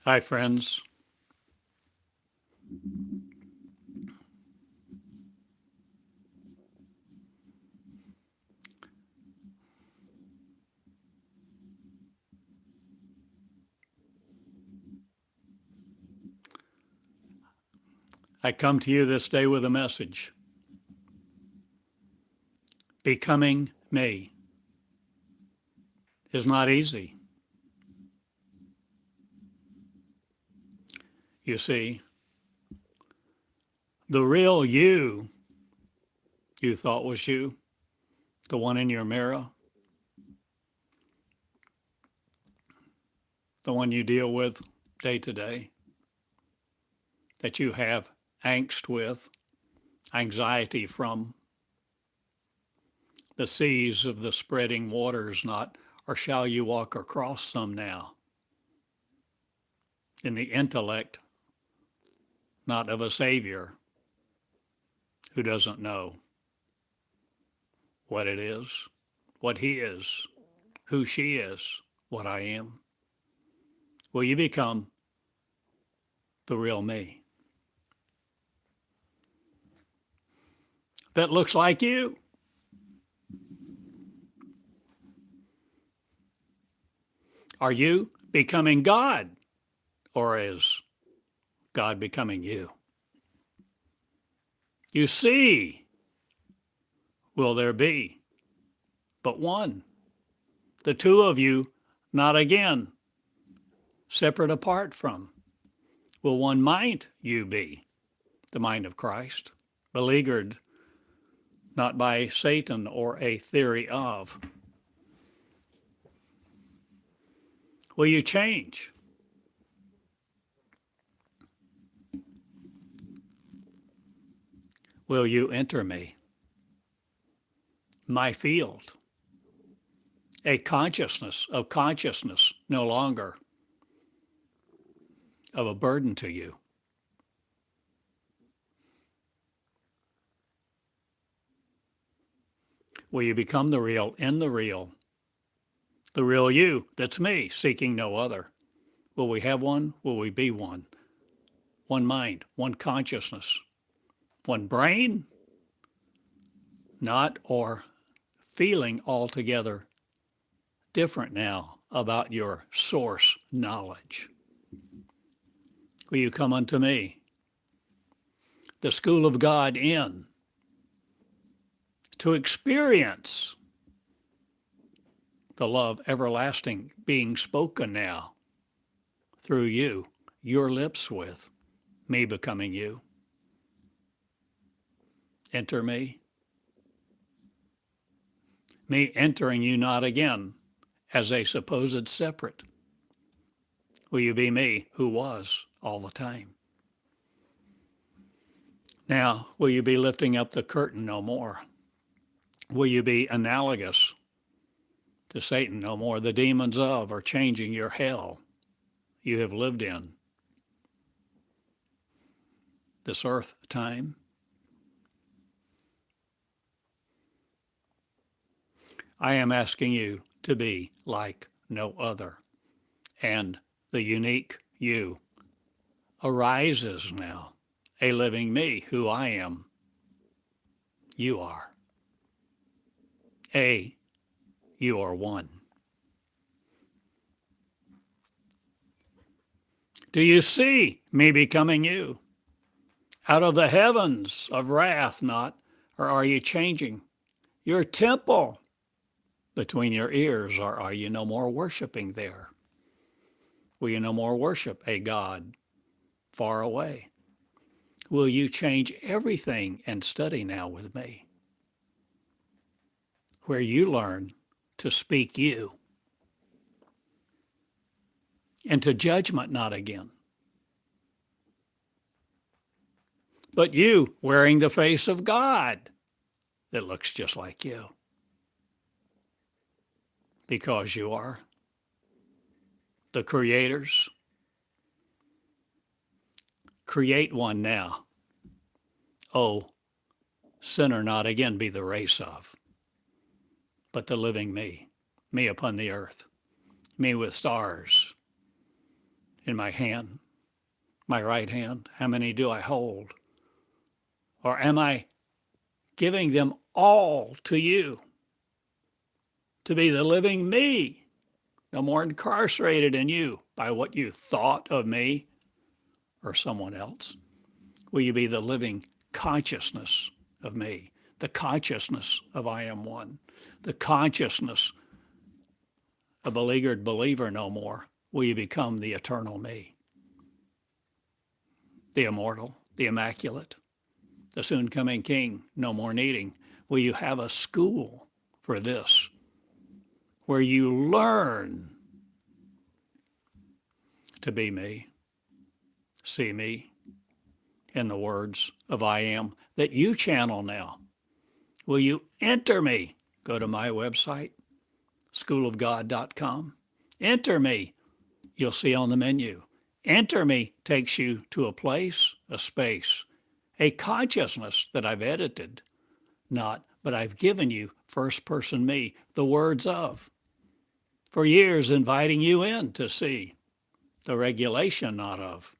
Hi, friends. I come to you this day with a message. Becoming me is not easy. You see, the real you thought was you, the one in your mirror, the one you deal with day to day, that you have angst with, anxiety from, the seas of the spreading waters, not, or shall you walk across some now? In the intellect, not of a Savior who doesn't know what it is, what He is, who she is, what I am. Will you become the real me that looks like you? Are you becoming God, or is God becoming you? You see, will there be but one? The two of you, not again, separate apart from. Will one mind you be? The mind of Christ, beleaguered not by Satan or a theory of. Will you change? Will you enter me? My field, a consciousness of consciousness, no longer of a burden to you. Will you become the real in the real you, that's me, seeking no other? Will we have one? Will we be one? One mind, one consciousness, one brain? Not or feeling altogether different now about your source knowledge. Will you come unto me, the school of God in, to experience the love everlasting being spoken now through you, your lips with, me becoming you? Enter me entering you not again as a supposed separate. Will you be me who was all the time? Now, will you be lifting up the curtain no more? Will you be analogous to Satan no more? The demons of are changing your hell you have lived in this earth time. I am asking you to be like no other. And the unique you arises now, a living me, who I am, you are. You are one. Do you see me becoming you? Out of the heavens of wrath, not, or are you changing your temple between your ears, or are you no more worshiping there? Will you no more worship a God far away? Will you change everything and study now with me, where you learn to speak you, and to judgment not again, but you wearing the face of God that looks just like you, because you are the creators. Create one now. Oh, sinner not again be the race of, but the living me upon the earth, me with stars in my hand, my right hand? How many do I hold? Or am I giving them all to you to be the living me, no more incarcerated in you by what you thought of me or someone else? Will you be the living consciousness of me, the consciousness of I am one, the consciousness a beleaguered believer no more? Will you become the eternal me, the immortal, the immaculate, the soon coming King, no more needing? Will you have a school for this where you learn to be me, see me in the words of I am that you channel now? Will you enter me? Go to my website, schoolofgod.com. Enter me. You'll see on the menu. Enter me takes you to a place, a space, a consciousness that I've edited, but I've given you first person me, the words of, for years inviting you in to see the regulation not of,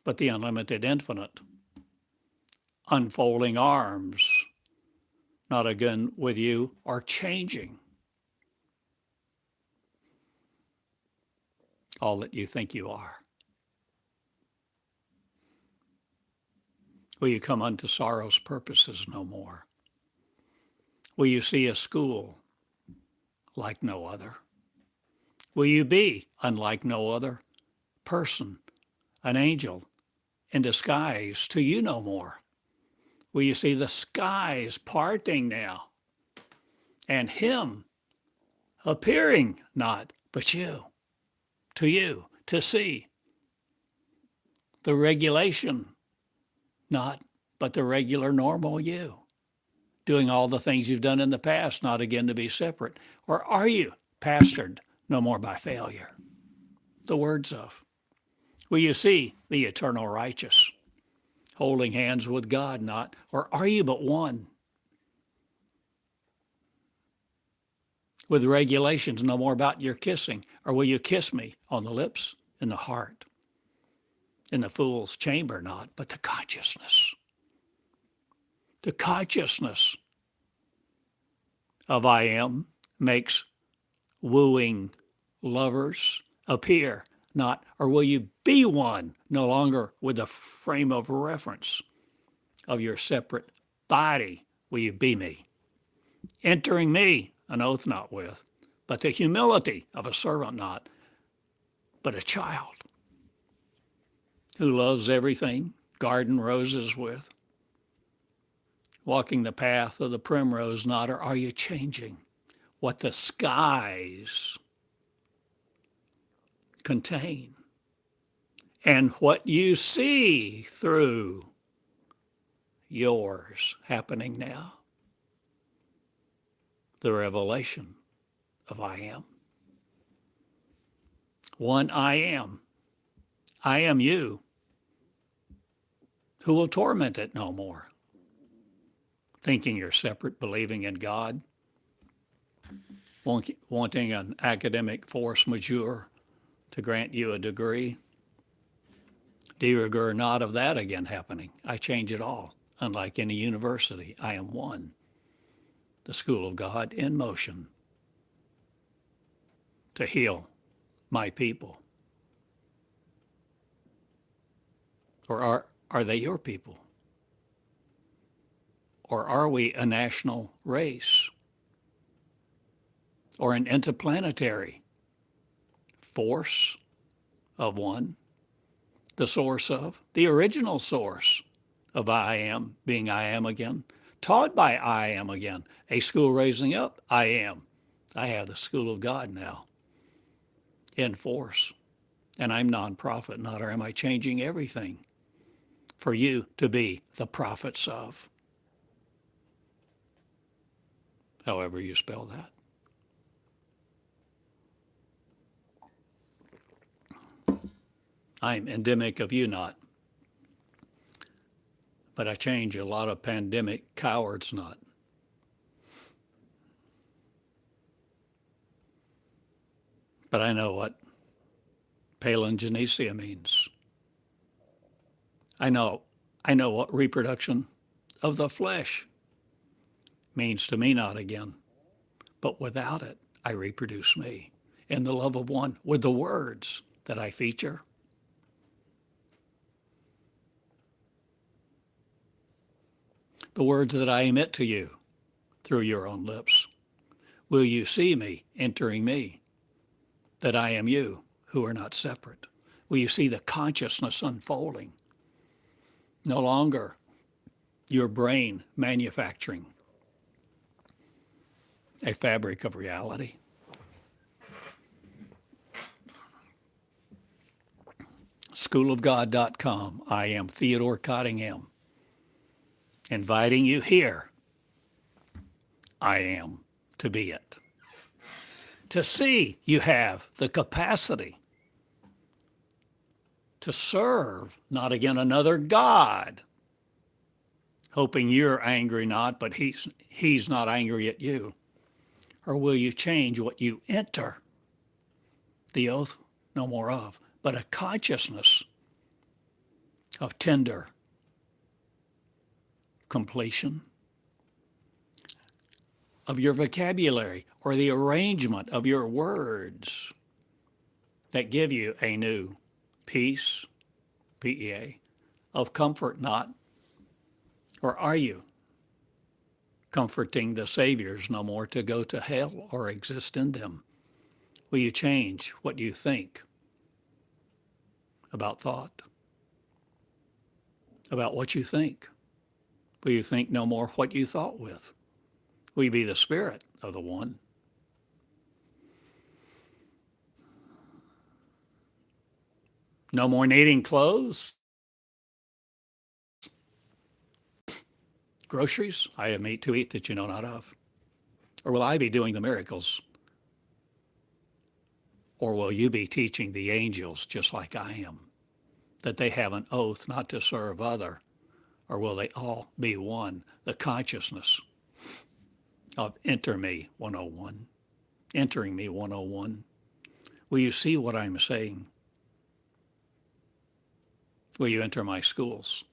but the unlimited infinite, unfolding arms, not again with you, are changing all that you think you are. Will you come unto sorrow's purposes no more? Will you see a school like no other? Will you be unlike no other person, an angel in disguise to you no more? Will you see the skies parting now and him appearing not but you, to see the regulation not but the regular normal you, doing all the things you've done in the past, not again to be separate? Or are you pastored no more by failure? The words of. Will you see the eternal righteous, holding hands with God not? Or are you but one? With regulations no more about your kissing? Or will you kiss me on the lips, in the heart, in the fool's chamber not, but the consciousness? The consciousness of I am makes wooing lovers appear not, or will you be one, no longer with the frame of reference of your separate body? Will you be me, entering me, an oath not with, but the humility of a servant not, but a child who loves everything, garden roses with, walking the path of the primrose not? Or are you changing what the skies contain and what you see through yours happening now? The revelation of I am. One I am. I am you, who will torment it no more, thinking you're separate, believing in God, wanting an academic force majeure to grant you a degree. De rigueur not of that again happening. I change it all. Unlike any university, I am one. The school of God in motion to heal my people. Or are they your people? Or are we a national race? Or an interplanetary force of one? The source of, the original source of I am, being I am again, taught by I am again, a school raising up I am. I have the school of God now in force, and I'm nonprofit not, or am I changing everything for you to be the prophets of? However you spell that. I'm endemic of you not, but I change a lot of pandemic cowards not. But I know what Palingenesia means. I know what reproduction of the flesh means to me, not again, but without it, I reproduce me in the love of one with the words that I feature. The words that I emit to you through your own lips. Will you see me entering me, that I am you who are not separate? Will you see the consciousness unfolding? No longer your brain manufacturing a fabric of reality. Schoolofgod.com. I am Theodore Cottingham, inviting you here. I am to be it. To see you have the capacity to serve not again another God, hoping you're angry not, but he's not angry at you. Or will you change what you enter? The oath no more of, but a consciousness of tender completion of your vocabulary or the arrangement of your words that give you a new peace, PEA, of comfort not? Or are you comforting the saviors no more to go to hell or exist in them? Will you change what you think about thought, about what you think? Will you think no more what you thought with? Will you be the spirit of the one? No more needing clothes, groceries. I have meat to eat that you know not of. Or will I be doing the miracles? Or will you be teaching the angels just like I am, that they have an oath not to serve other? Or will they all be one? The consciousness of Enter Me 101, Entering Me 101. Will you see what I'm saying? Will you enter my schools?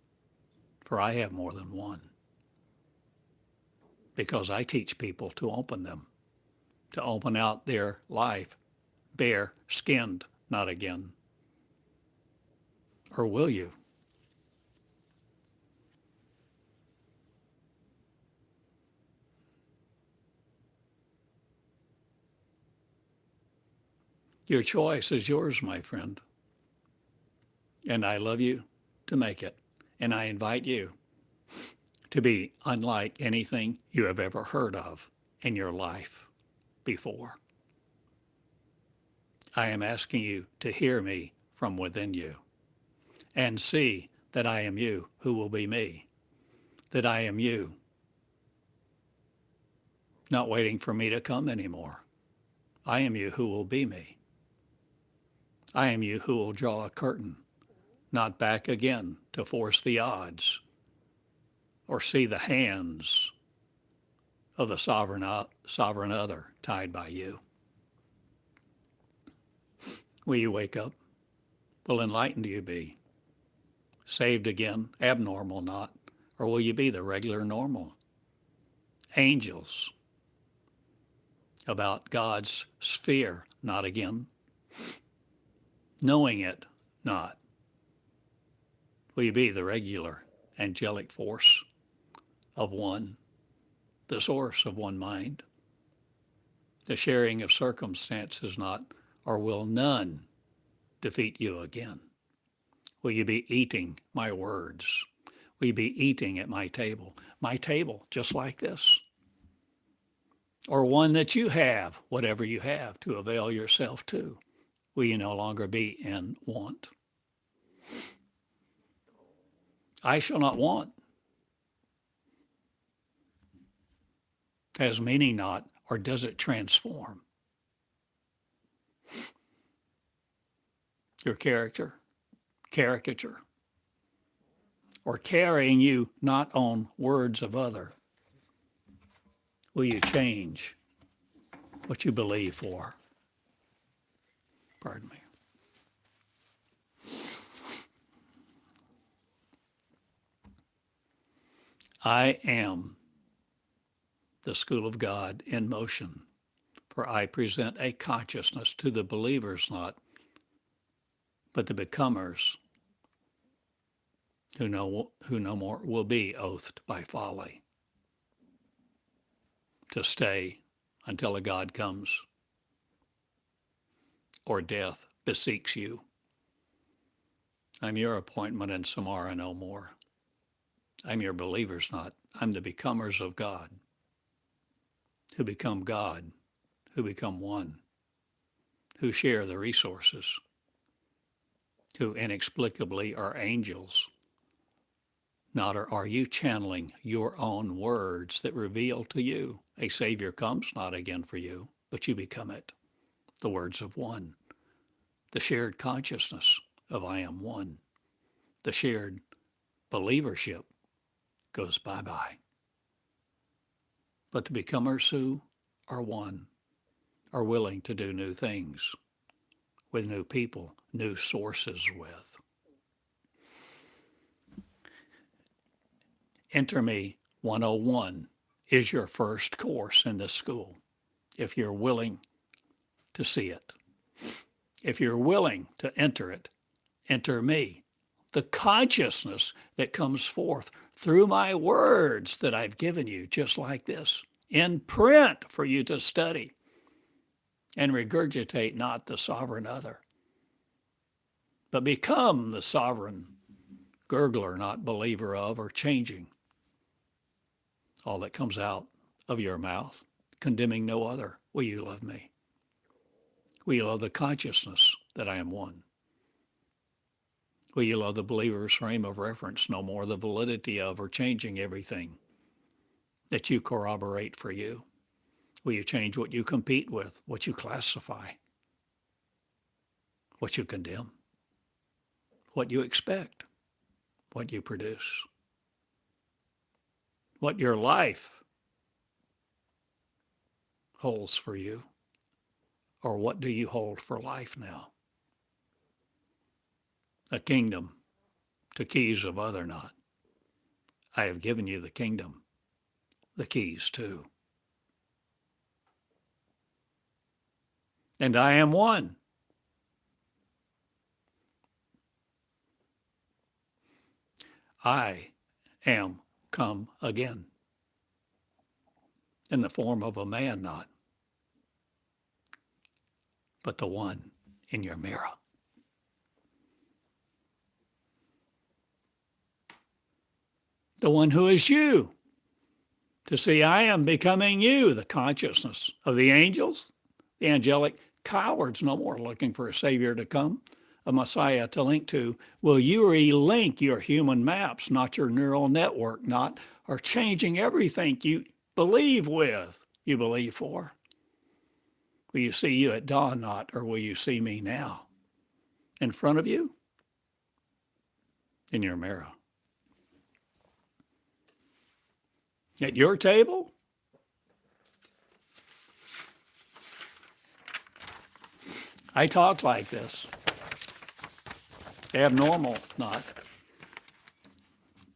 For I have more than one. Because I teach people to open them, to open out their life, bare, skinned, not again. Or will you? Your choice is yours, my friend. And I love you to make it. And I invite you to be unlike anything you have ever heard of in your life before. I am asking you to hear me from within you and see that I am you who will be me, that I am you, not waiting for me to come anymore. I am you who will be me. I am you who will draw a curtain, not back again to force the odds or see the hands of the sovereign other tied by you. Will you wake up? Will enlightened you be? Saved again, abnormal not? Or will you be the regular normal? Angels about God's sphere, not again? Knowing it not? Will you be the regular angelic force of one, the source of one mind? The sharing of circumstances not, or will none defeat you again? Will you be eating my words? Will you be eating at my table just like this? Or one that you have, whatever you have, to avail yourself to? Will you no longer be in want? I shall not want has meaning not, or does it transform your caricature, or carrying you not on words of other? Will you change what you believe for? Pardon me. I am the school of God in motion, for I present a consciousness to the believers not, but the becomers who no more will be oathed by folly to stay until a God comes or death beseeks you. I'm your appointment and Samara no more. I'm your believers not. I'm the becomers of God, who become God, who become one, who share the resources, who inexplicably are angels. Not are you channeling your own words that reveal to you a Savior comes, not again for you, but you become it. The words of one, the shared consciousness of I am one, the shared believership goes bye-bye. But the becomers who are one are willing to do new things with new people, new sources with. Enter Me 101 is your first course in this school, if you're willing to see it. If you're willing to enter it, enter me, the consciousness that comes forth through my words that I've given you, just like this, in print for you to study and regurgitate not the sovereign other, but become the sovereign gurgler, not believer of or changing all that comes out of your mouth, condemning no other. Will you love me? Will you love the consciousness that I am one? Will you love the believer's frame of reference, no more the validity of or changing everything that you corroborate for you? Will you change what you compete with, what you classify, what you condemn, what you expect, what you produce, what your life holds for you? Or what do you hold for life now? A kingdom to keys of other not. I have given you the kingdom, the keys too. And I am one. I am come again in the form of a man not, but the one in your mirror. The one who is you. To see I am becoming you, the consciousness of the angels, the angelic cowards no more looking for a Savior to come, a Messiah to link to. Will you relink your human maps, not your neural network, not, or changing everything you believe with, you believe for? Will you see you at dawn not, or will you see me now? In front of you? In your mirror. At your table? I talk like this. Abnormal, not.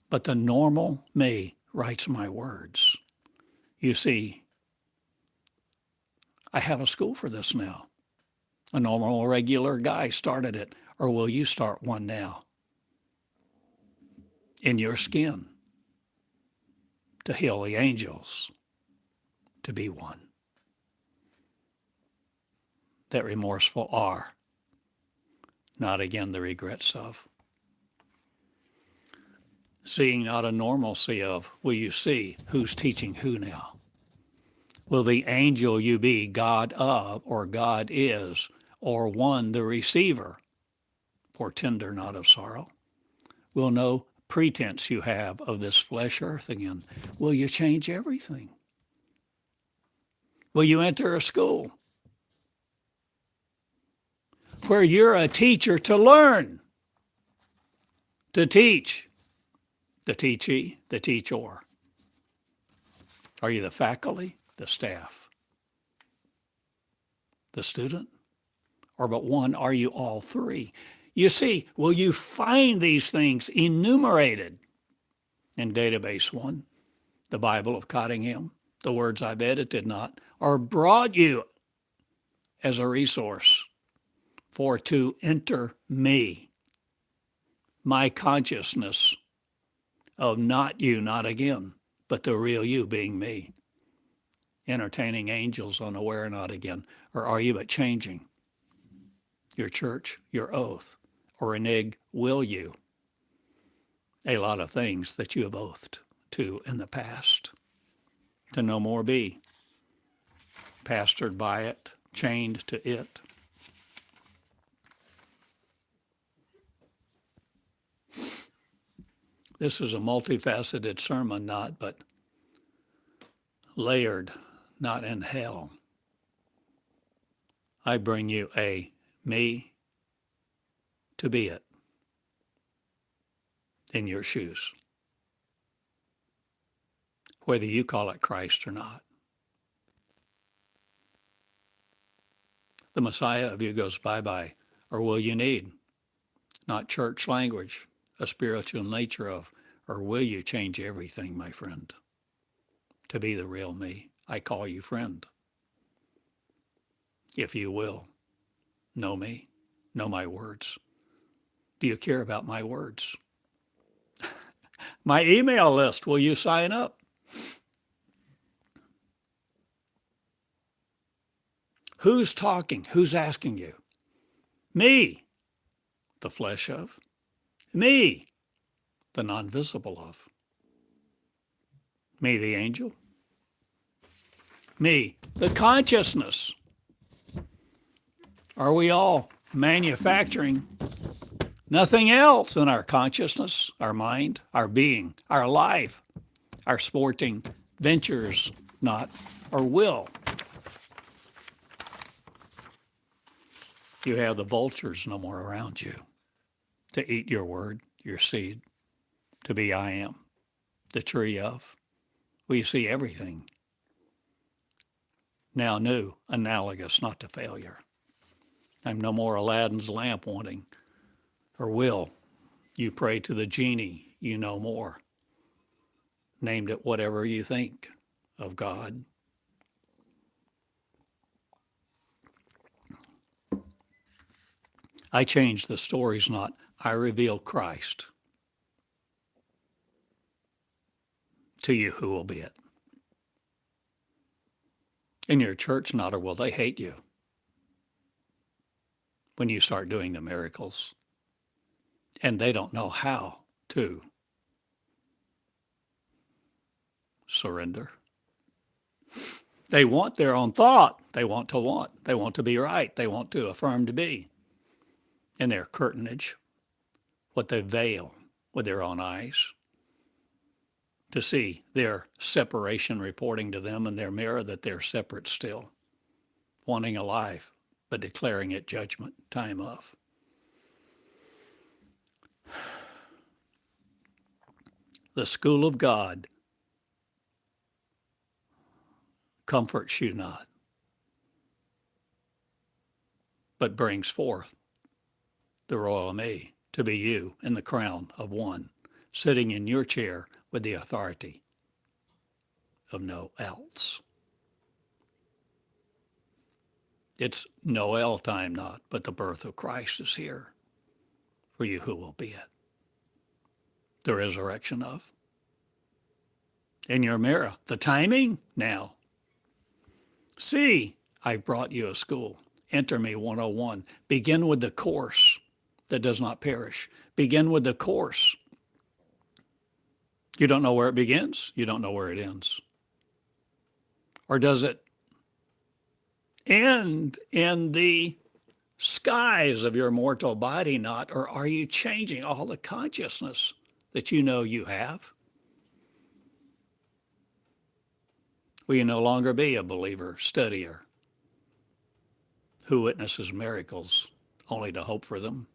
But the normal me writes my words. You see, I have a school for this now. A normal, regular guy started it. Or will you start one now? In your skin. To heal the angels. To be one. That remorseful are. Not again the regrets of. Seeing not a normalcy of, will you see who's teaching who now? Will the angel you be God of, or God is, or one the receiver, portender not of sorrow? Will no pretense you have of this flesh earth again? Will you change everything? Will you enter a school where you're a teacher to learn, to teach, the teachee, the teacher? Are you the faculty, the staff, the student? Or but one, are you all three? You see, will you find these things enumerated in database one? the Bible of Cottingham, the words I've edited not, are brought you as a resource for to enter me, my consciousness of not you, not again, but the real you being me. Entertaining angels unaware, not again. Or are you but changing your church, your oath, or renege will you? A lot of things that you have oathed to in the past. To no more be pastored by it, chained to it. This is a multifaceted sermon, not but layered, not in hell. I bring you a me to be it in your shoes, whether you call it Christ or not. The Messiah of you goes bye-bye, or will you need? Not church language, a spiritual nature of, or will you change everything, my friend, to be the real me? I call you friend. If you will, know me, know my words. Do you care about my words? My email list, will you sign up? Who's talking? Who's asking you? Me, the flesh of. Me, the non-visible of. Me, the angel. Me, the consciousness. Are we all manufacturing nothing else in our consciousness, our mind, our being, our life, our sporting ventures, not, or will? You have the vultures no more around you to eat your word, your seed, to be I am, the tree of. We see everything now new, analogous, not to failure. I'm no more Aladdin's lamp wanting, or will. You pray to the genie, you know more. Named it whatever you think of God. I change the stories, not I reveal Christ to you who will be it. In your church, not or will they hate you when you start doing the miracles. And they don't know how to surrender. They want their own thought. They want to want. They want to be right. They want to affirm to be. In their curtainage, what they veil with their own eyes, to see their separation reporting to them in their mirror that they're separate still, wanting a life, but declaring it judgment, time of. The school of God comforts you not, but brings forth the royal me to be you in the crown of one, sitting in your chair with the authority of no else. It's Noel time not, but the birth of Christ is here for you who will be it. The resurrection of. In your mirror, the timing now. See, I've brought you a school. Enter me 101. Begin with the course that does not perish. Begin with the course. You don't know where it begins. You don't know where it ends. Or does it end in the skies of your mortal body not? Or are you changing all the consciousness that you know you have? Will you no longer be a believer, studier, who witnesses miracles only to hope for them?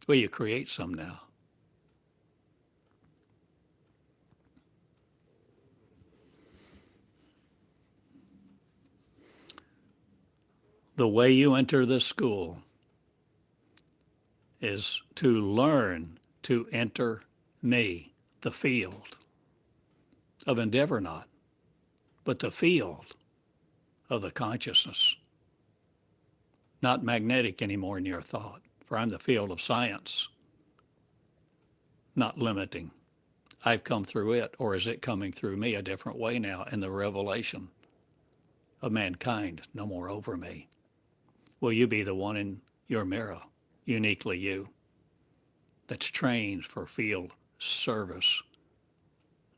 Will you create some now? The way you enter this school is to learn to enter me, the field of endeavor not, but the field of the consciousness, not magnetic anymore in your thought, for I'm the field of science, not limiting. I've come through it, or is it coming through me a different way now in the revelation of mankind, no more over me? Will you be the one in your mirror, uniquely you, that's trained for field service,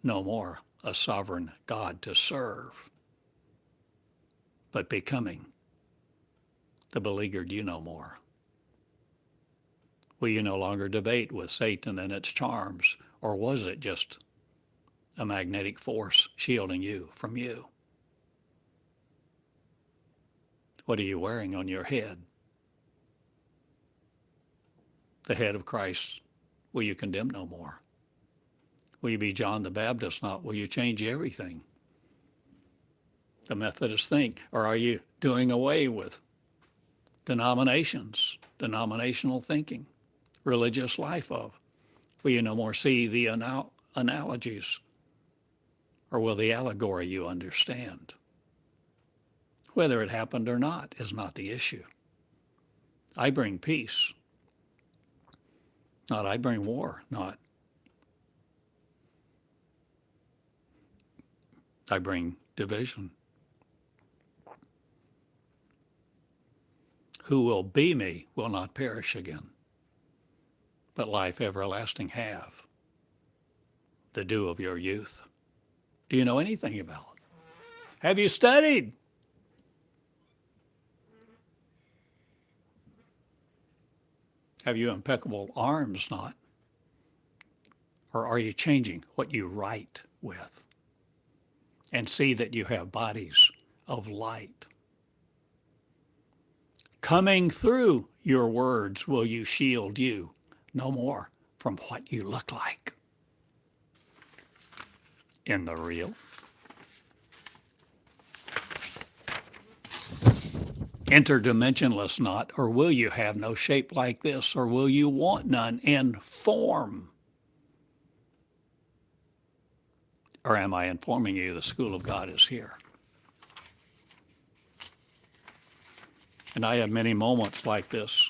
no more a sovereign God to serve, but becoming the beleaguered you no more? Will you no longer debate with Satan and its charms, or was it just a magnetic force shielding you from you? What are you wearing on your head? The head of Christ, will you condemn no more? Will you be John the Baptist not? Will you change everything the Methodists think? Or are you doing away with denominations, denominational thinking, religious life of? Will you no more see the analogies? Or will the allegory you understand? Whether it happened or not is not the issue. I bring peace, not I bring war, not I bring division. Who will be me will not perish again, but life everlasting have, the dew of your youth. Do you know anything about it? Have you studied? Have you impeccable arms not? Or are you changing what you write with? And see that you have bodies of light. Coming through your words will you shield you no more from what you look like in the real. Interdimensionless not, or will you have no shape like this, or will you want none in form? Or am I informing you the school of God is here? And I have many moments like this.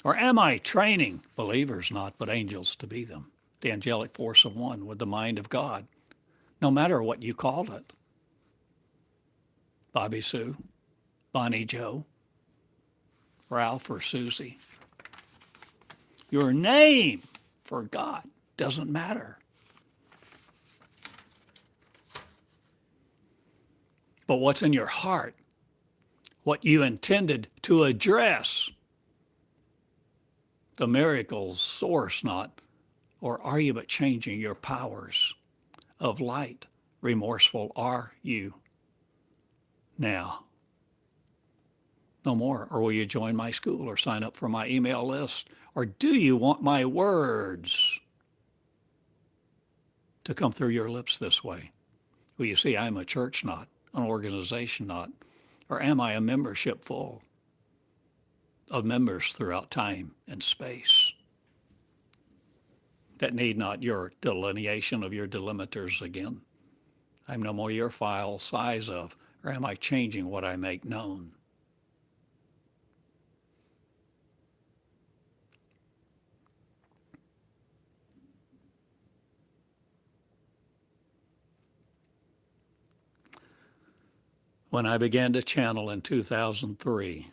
Or am I training believers not, but angels to be them? The angelic force of one with the mind of God, no matter what you called it. Bobby Sue, Bonnie Joe, Ralph or Susie. Your name for God doesn't matter. But what's in your heart, what you intended to address, the miracle's source not, or are you but changing your powers of light? Remorseful are you now? No more. Or will you join my school or sign up for my email list? Or do you want my words to come through your lips this way? Well, you see, I'm a church not, an organization not, or am I a membership full of members throughout time and space that need not your delineation of your delimiters again? I'm no more your file size of, or am I changing what I make known? When I began to channel in 2003,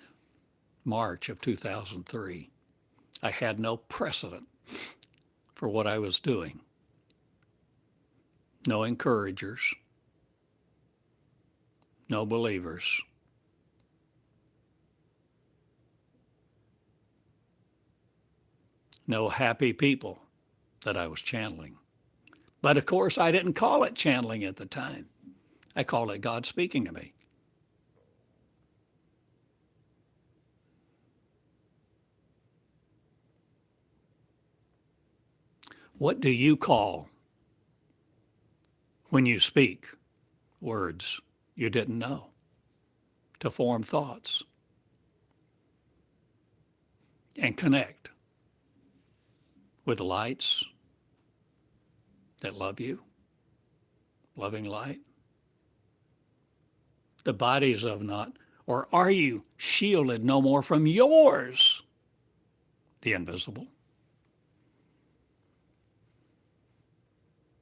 March of 2003, I had no precedent for what I was doing. No encouragers, no believers. No happy people that I was channeling. But of course, I didn't call it channeling at the time. I called it God speaking to me. What do you call when you speak words you didn't know to form thoughts? and connect with lights that love you, loving light? The bodies of not, or are you shielded no more from yours, the invisible,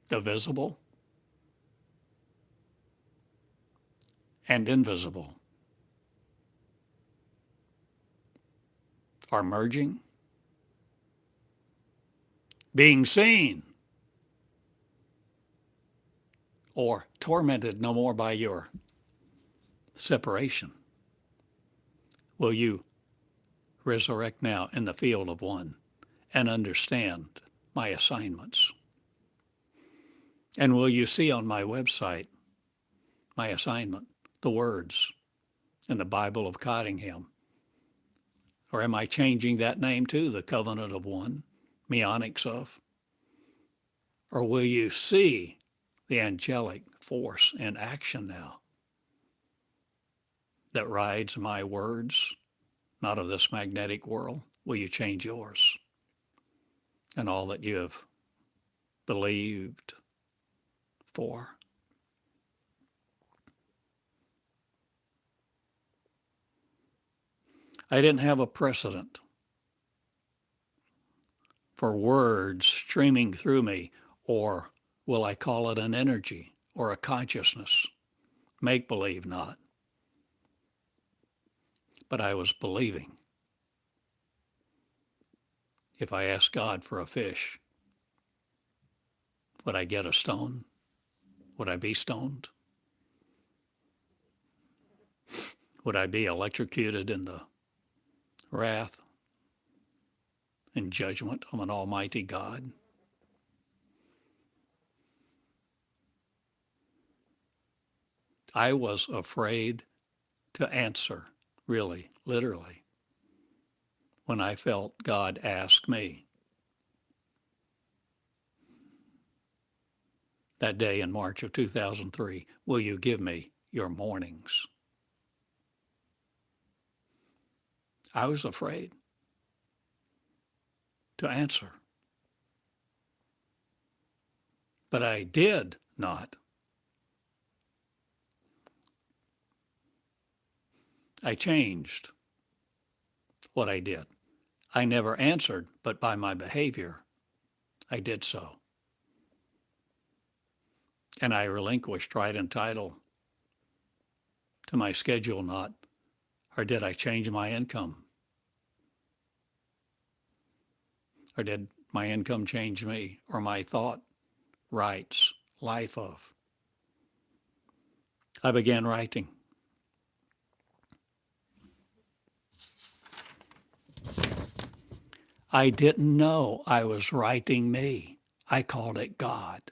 the visible, and invisible are merging, being seen, or tormented no more by your separation? Will you resurrect now in the field of one and understand my assignments? And will you see on my website my assignment, the words in the Bible of Cottingham? Or am I changing that name to the Covenant of One, Meonics of? Or will you see the angelic force in action now that rides my words, not of this magnetic world? Will you change yours and all that you have believed for? I didn't have a precedent for words streaming through me, or will I call it an energy or a consciousness? Make believe not. But I was believing. If I asked God for a fish, would I get a stone? Would I be stoned? Would I be electrocuted in the wrath and judgment of an almighty God? I was afraid to answer, really, literally, when I felt God ask me that day in March of 2003, will you give me your mornings? I was afraid to answer. But I did not. I changed what I did. I never answered, but by my behavior, I did so. And I relinquished right and title to my schedule, not, or did I change my income? Or did my income change me, or my thought, rights, life of? I began writing. I didn't know I was writing me. I called it God.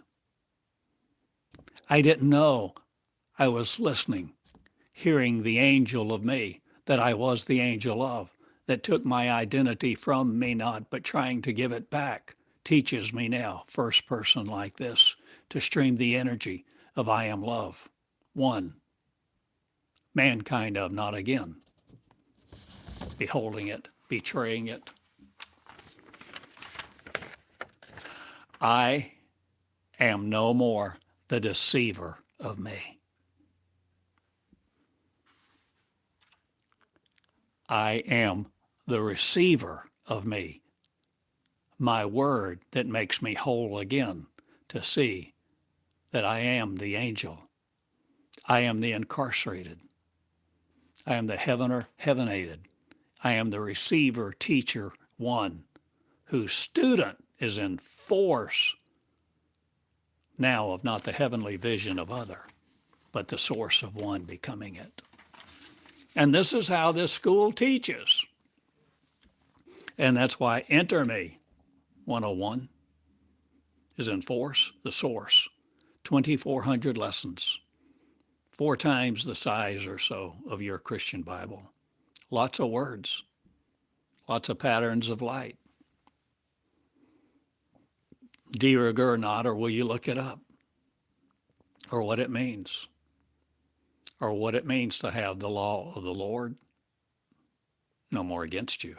I didn't know I was listening, hearing the angel of me, that I was the angel of, that took my identity from me not, but trying to give it back, teaches me now, first person like this, to stream the energy of I am love, one, mankind of not again, beholding it, betraying it. I am no more the deceiver of me. I am the receiver of me, my word that makes me whole again, to see that I am the angel. I am the incarcerated. I am the heavener, heavenated. I am the receiver, teacher, one, whose student is in force now of not the heavenly vision of other, but the source of one becoming it. And this is how this school teaches. And that's why Enter Me 101 is in force, the source. 2,400 lessons, 4 times the size or so of your Christian Bible. Lots of words, lots of patterns of light. De rigueur not, or will you look it up? Or what it means? Or what it means to have the law of the Lord no more against you.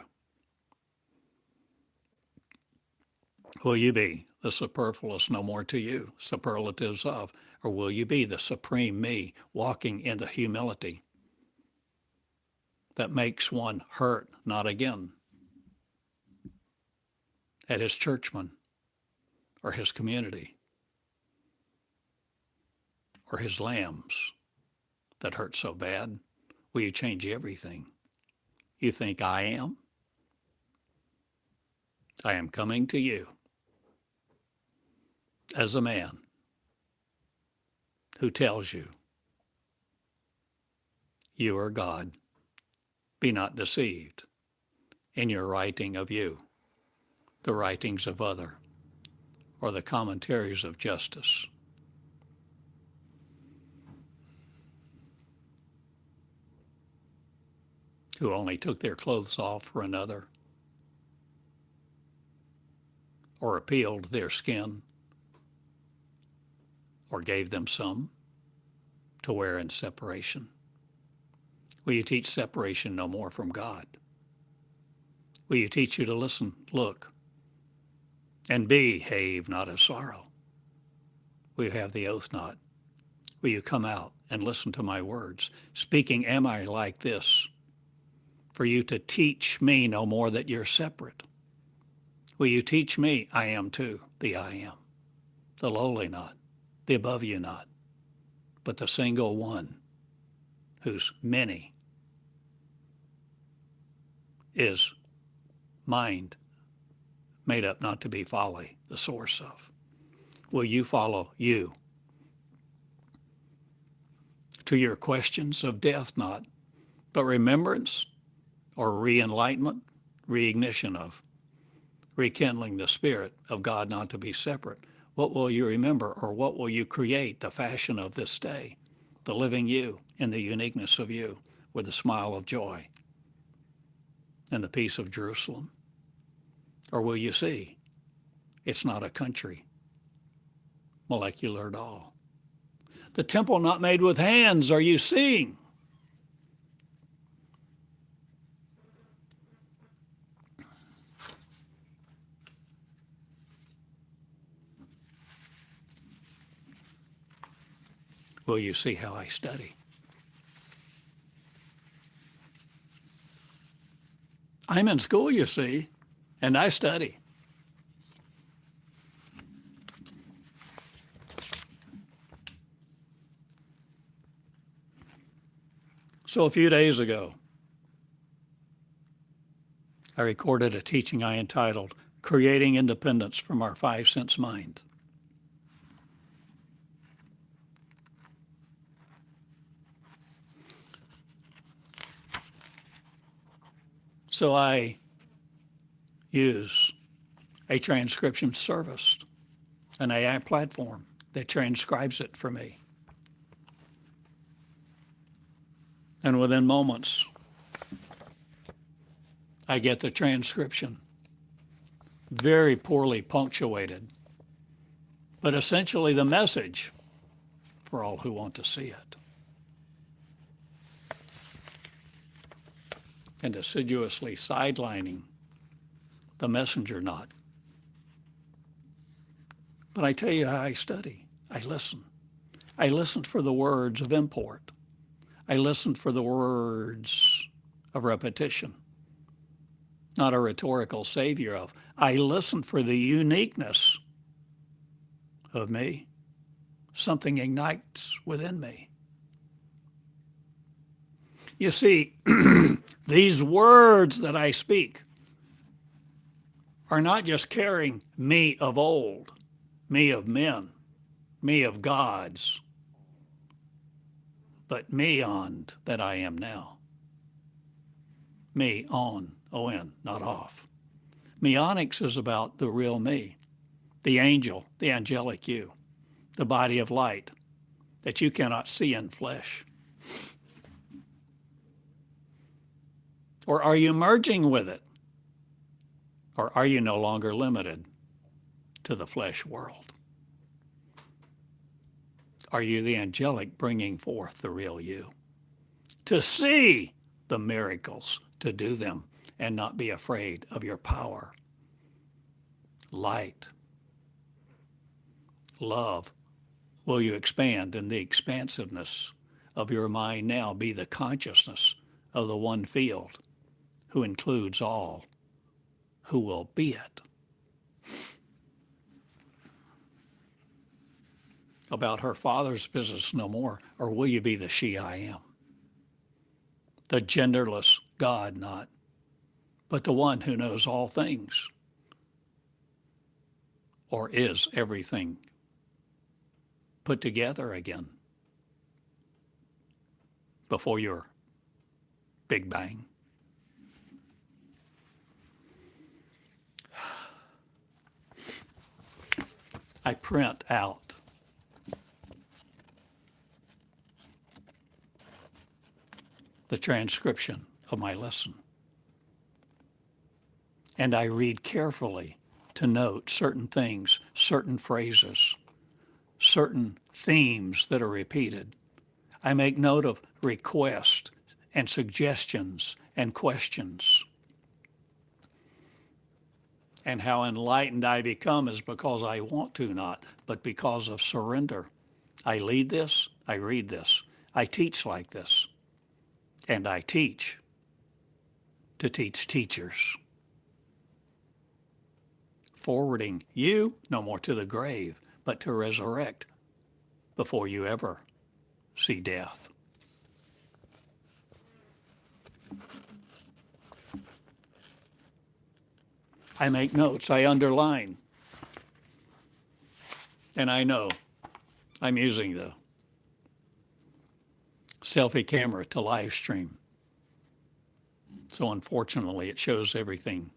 Will you be the superfluous no more to you, superlatives of, or will you be the supreme me, walking in the humility that makes one hurt not again at his churchman or his community or his lambs that hurt so bad? Will you change everything? You think I am? I am coming to you as a man who tells you, you are God. Be not deceived in your writing of you, the writings of other, or the commentaries of justice. Who only took their clothes off for another, or appealed their skin, or gave them some to wear in separation. Will you teach separation no more from God? Will you teach you to listen, look, and behave not as sorrow? Will you have the oath not? Will you come out and listen to my words? Speaking, am I like this? For you to teach me no more that you're separate. Will you teach me, I am too, the I am, the lowly not, the above you not, but the single one whose many is mind made up not to be folly, the source of. Will you follow you to your questions of death not, but remembrance or re-enlightenment, reignition of, rekindling the spirit of God not to be separate? What will you remember, or what will you create, the fashion of this day, the living you in the uniqueness of you, with the smile of joy and the peace of Jerusalem? Or will you see it's not a country, molecular at all? The temple not made with hands, are you seeing? Will you see how I study? I'm in school, you see, and I study. So a few days ago, I recorded a teaching I entitled, Creating Independence from Our Five Sense Mind. So I use a transcription service, an AI platform that transcribes it for me. And within moments, I get the transcription, very poorly punctuated, but essentially the message for all who want to see it. And assiduously sidelining the messenger not. But I tell you how I study. I listen. I listen for the words of import. I listen for the words of repetition, not a rhetorical savior of. I listen for the uniqueness of me. Something ignites within me. You see, these words that I speak are not just carrying me of old, me of men, me of gods, but me on that I am now. Me on, O-N, not off. Meonics is about the real me, the angel, the angelic you, the body of light that you cannot see in flesh. Or are you merging with it? Or are you no longer limited to the flesh world? Are you the angelic bringing forth the real you? To see the miracles, to do them, and not be afraid of your power. light, love. Will you expand in the expansiveness of your mind now be the consciousness of the one field who includes all who will be it? About her father's business no more, or will you be the she I am? The genderless God not, but the one who knows all things, or is everything put together again before your Big Bang. I print out the transcription of my lesson, and I read carefully to note certain things, certain phrases, certain themes that are repeated. I make note of requests and suggestions and questions. And how enlightened I become is because I want to not, but because of surrender. I lead this, I read this, I teach like this, and I teach to teach teachers. Forwarding you no more to the grave, but to resurrect before you ever see death. I make notes, I underline, and I know I'm using the selfie camera to live stream. So unfortunately, it shows everything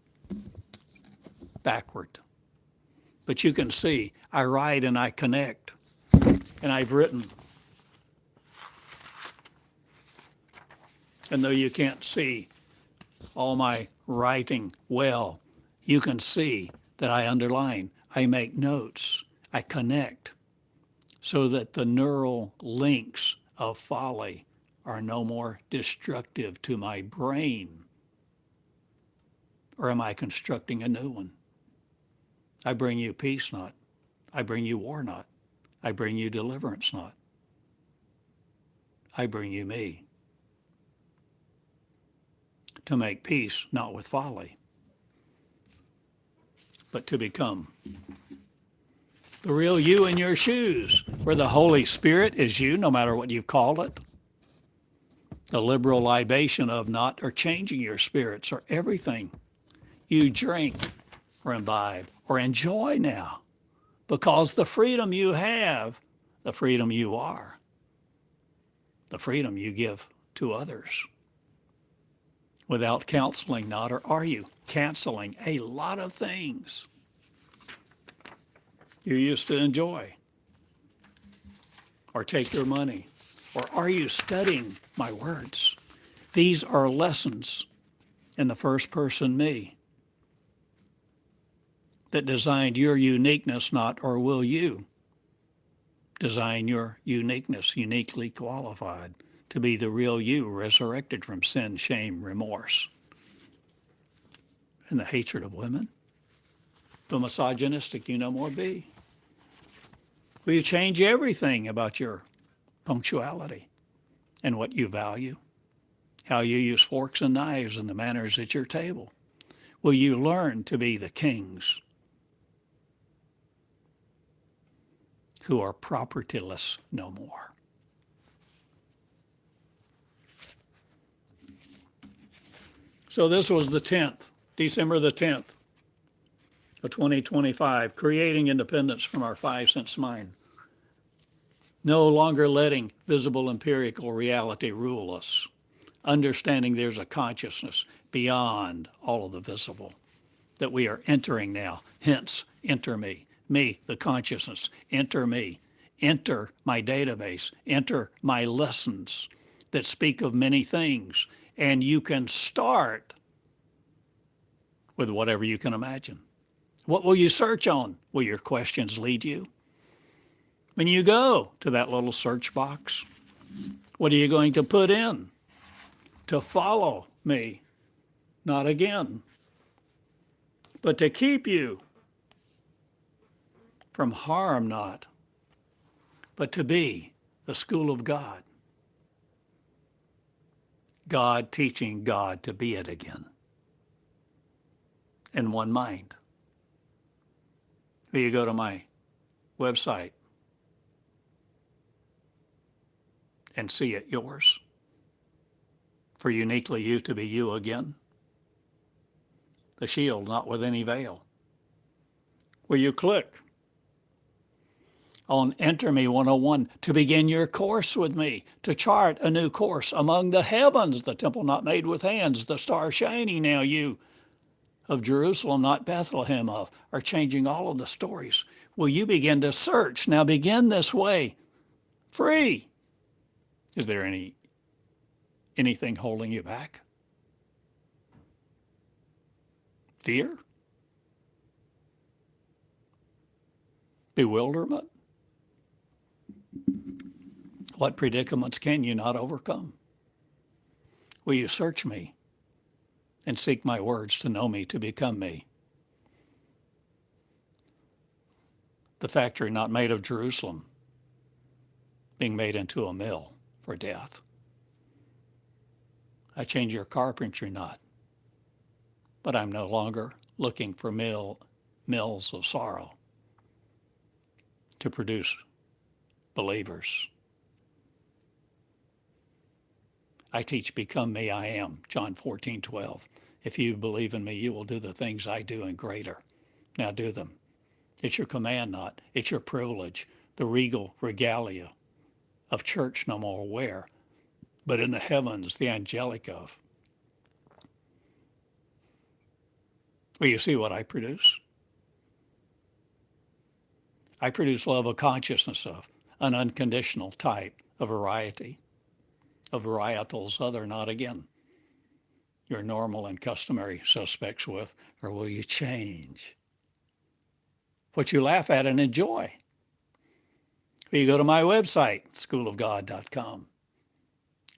backward. But you can see I write and I connect, and I've written. And though you can't see all my writing well, you can see that I underline, I make notes, I connect, so that the neural links of folly are no more destructive to my brain. Or am I constructing a new one? I bring you peace not. I bring you war not. I bring you deliverance not. I bring you me. To make peace not with folly, but to become the real you in your shoes, where the Holy Spirit is you, no matter what you call it. The liberal libation of not or changing your spirits or everything you drink or imbibe or enjoy now, because the freedom you have, the freedom you are, the freedom you give to others. Without counseling not, or are you canceling a lot of things you used to enjoy or take your money? Or are you studying my words? These are lessons in the first person me that designed your uniqueness not, or will you design your uniqueness, uniquely qualified to be the real you, resurrected from sin, shame, remorse, and the hatred of women? The misogynistic you no more be. Will you change everything about your punctuality and what you value? How you use forks and knives and the manners at your table? Will you learn to be the kings who are propertyless no more? So this was the 10th, December the 10th of 2025, creating independence from our five-sense mind. No longer letting visible empirical reality rule us. Understanding there's a consciousness beyond all of the visible that we are entering now. Hence, enter me. Me, the consciousness. Enter me. Enter my database. Enter my lessons that speak of many things. And you can start with whatever you can imagine. What will you search on? Will your questions lead you? When you go to that little search box, what are you going to put in? To follow me, not again, but to keep you from harm not, but to be the school of God. God teaching God to be it again in one mind. Or you go to my website and see it yours, for uniquely you to be you again. The shield not with any veil. Will you click on Enter Me 101 to begin your course with me, to chart a new course among the heavens, the temple not made with hands, the star shining now, you of Jerusalem, not Bethlehem of, are changing all of the stories. Will you begin to search? Now begin this way, free. Is there anything holding you back? Fear? Bewilderment? What predicaments can you not overcome? Will you search me and seek my words to know me, to become me? The factory not made of Jerusalem, being made into a mill for death. I change your carpentry not, but I'm no longer looking for mills of sorrow to produce believers. I teach, become me, I am, John 14:12. If you believe in me, you will do the things I do and greater. Now do them. It's your command not, it's your privilege, the regal regalia of church no more where, but in the heavens, the angelic of. Will you see what I produce? I produce love of consciousness of, an unconditional type, a variety of varietals other not again your normal and customary suspects with, or will you change what you laugh at and enjoy? Will you go to my website, schoolofgod.com,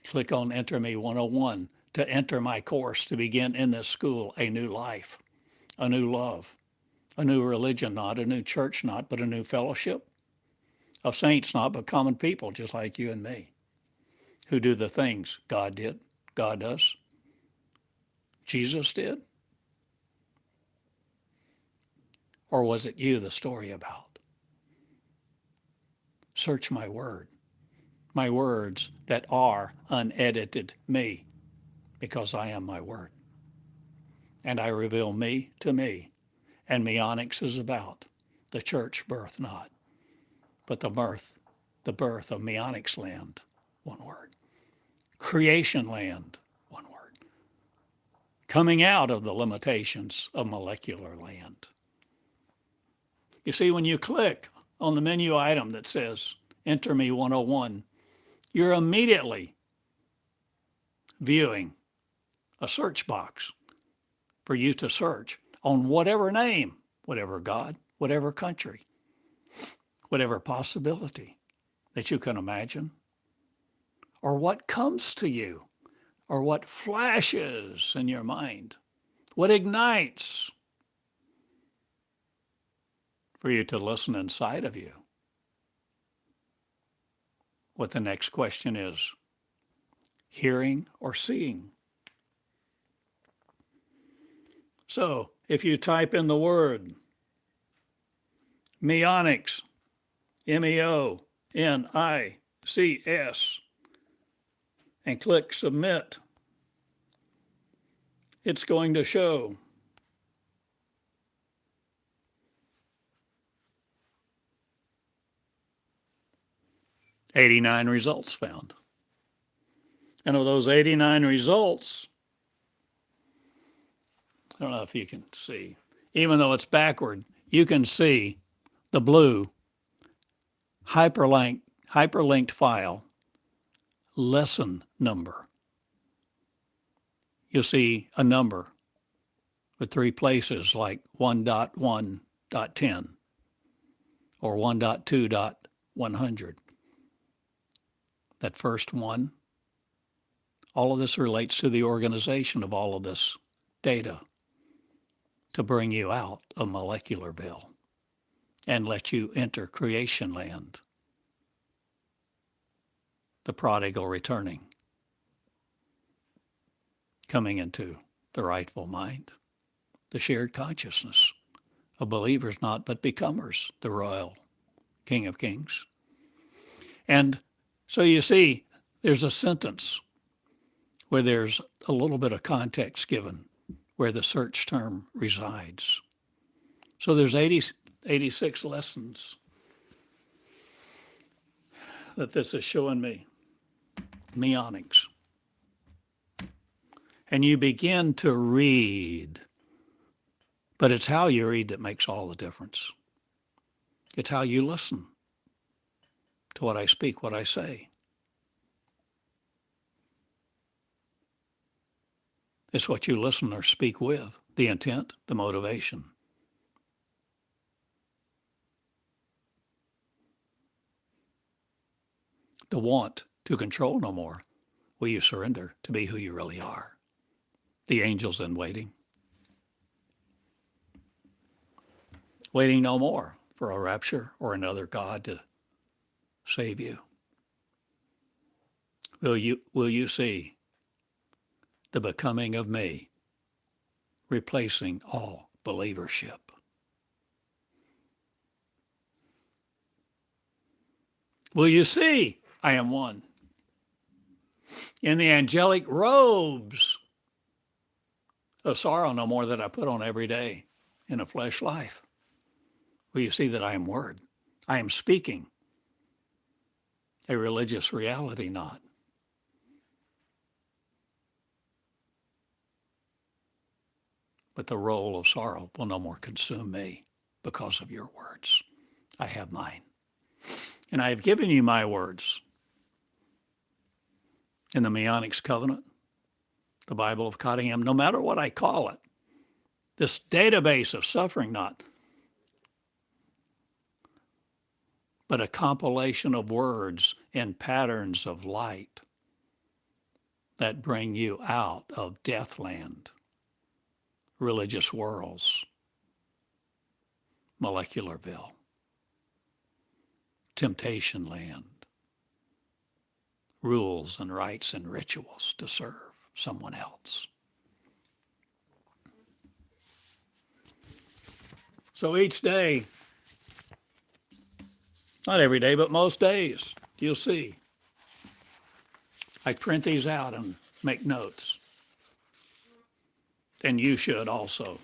click on Enter Me 101 to enter my course, to begin in this school a new life, a new love, a new religion not, a new church not, but a new fellowship of saints not, but common people just like you and me, who do the things God did, God does, Jesus did? Or was it you the story about? Search my word, my words that are unedited me, because I am my word. And I reveal me to me, and Meonics is about the church birth not, but the birth of Meonics land, one word. Creation land, one word. Coming out of the limitations of molecular land. You see, when you click on the menu item that says Enter Me 101, you're immediately viewing a search box for you to search on whatever name, whatever God, whatever country, whatever possibility that you can imagine, or what comes to you, or what flashes in your mind, what ignites for you to listen inside of you. What the next question is, hearing or seeing? So if you type in the word Meonics, MEONICS, and click submit, it's going to show '89 results found. And of those 89 results, I don't know if you can see, even though it's backward, you can see the blue hyperlinked file lesson number. You'll see a number with 3 places like 1.1.10 or 1.2.100. That first one, all of this relates to the organization of all of this data to bring you out of molecular veil and let you enter creation land, the prodigal returning, coming into the rightful mind, the shared consciousness of believers not but becomers, the royal King of Kings. And so you see, there's a sentence where there's a little bit of context given where the search term resides. So there's 86 lessons that this is showing me, Meonics. And you begin to read, but it's how you read that makes all the difference. It's how you listen to what I speak, what I say. It's what you listen or speak with, the intent, the motivation. The want to control no more. Will you surrender to be who you really are? The angels in waiting. Waiting no more for a rapture or another God to save you. Will you see the becoming of me replacing all believership? Will you see I am one? In the angelic robes of sorrow no more that I put on every day in a flesh life. Will you see that I am Word? I am speaking a religious reality not. But the role of sorrow will no more consume me because of your words. I have mine. And I have given you my words in the Meonics Covenant, the Bible of Cottingham, no matter what I call it, this database of suffering not, but a compilation of words and patterns of light that bring you out of deathland, religious worlds, Molecularville, temptation land, rules and rites and rituals to serve someone else. So each day, not every day, but most days, you'll see. I print these out and make notes. And you should also,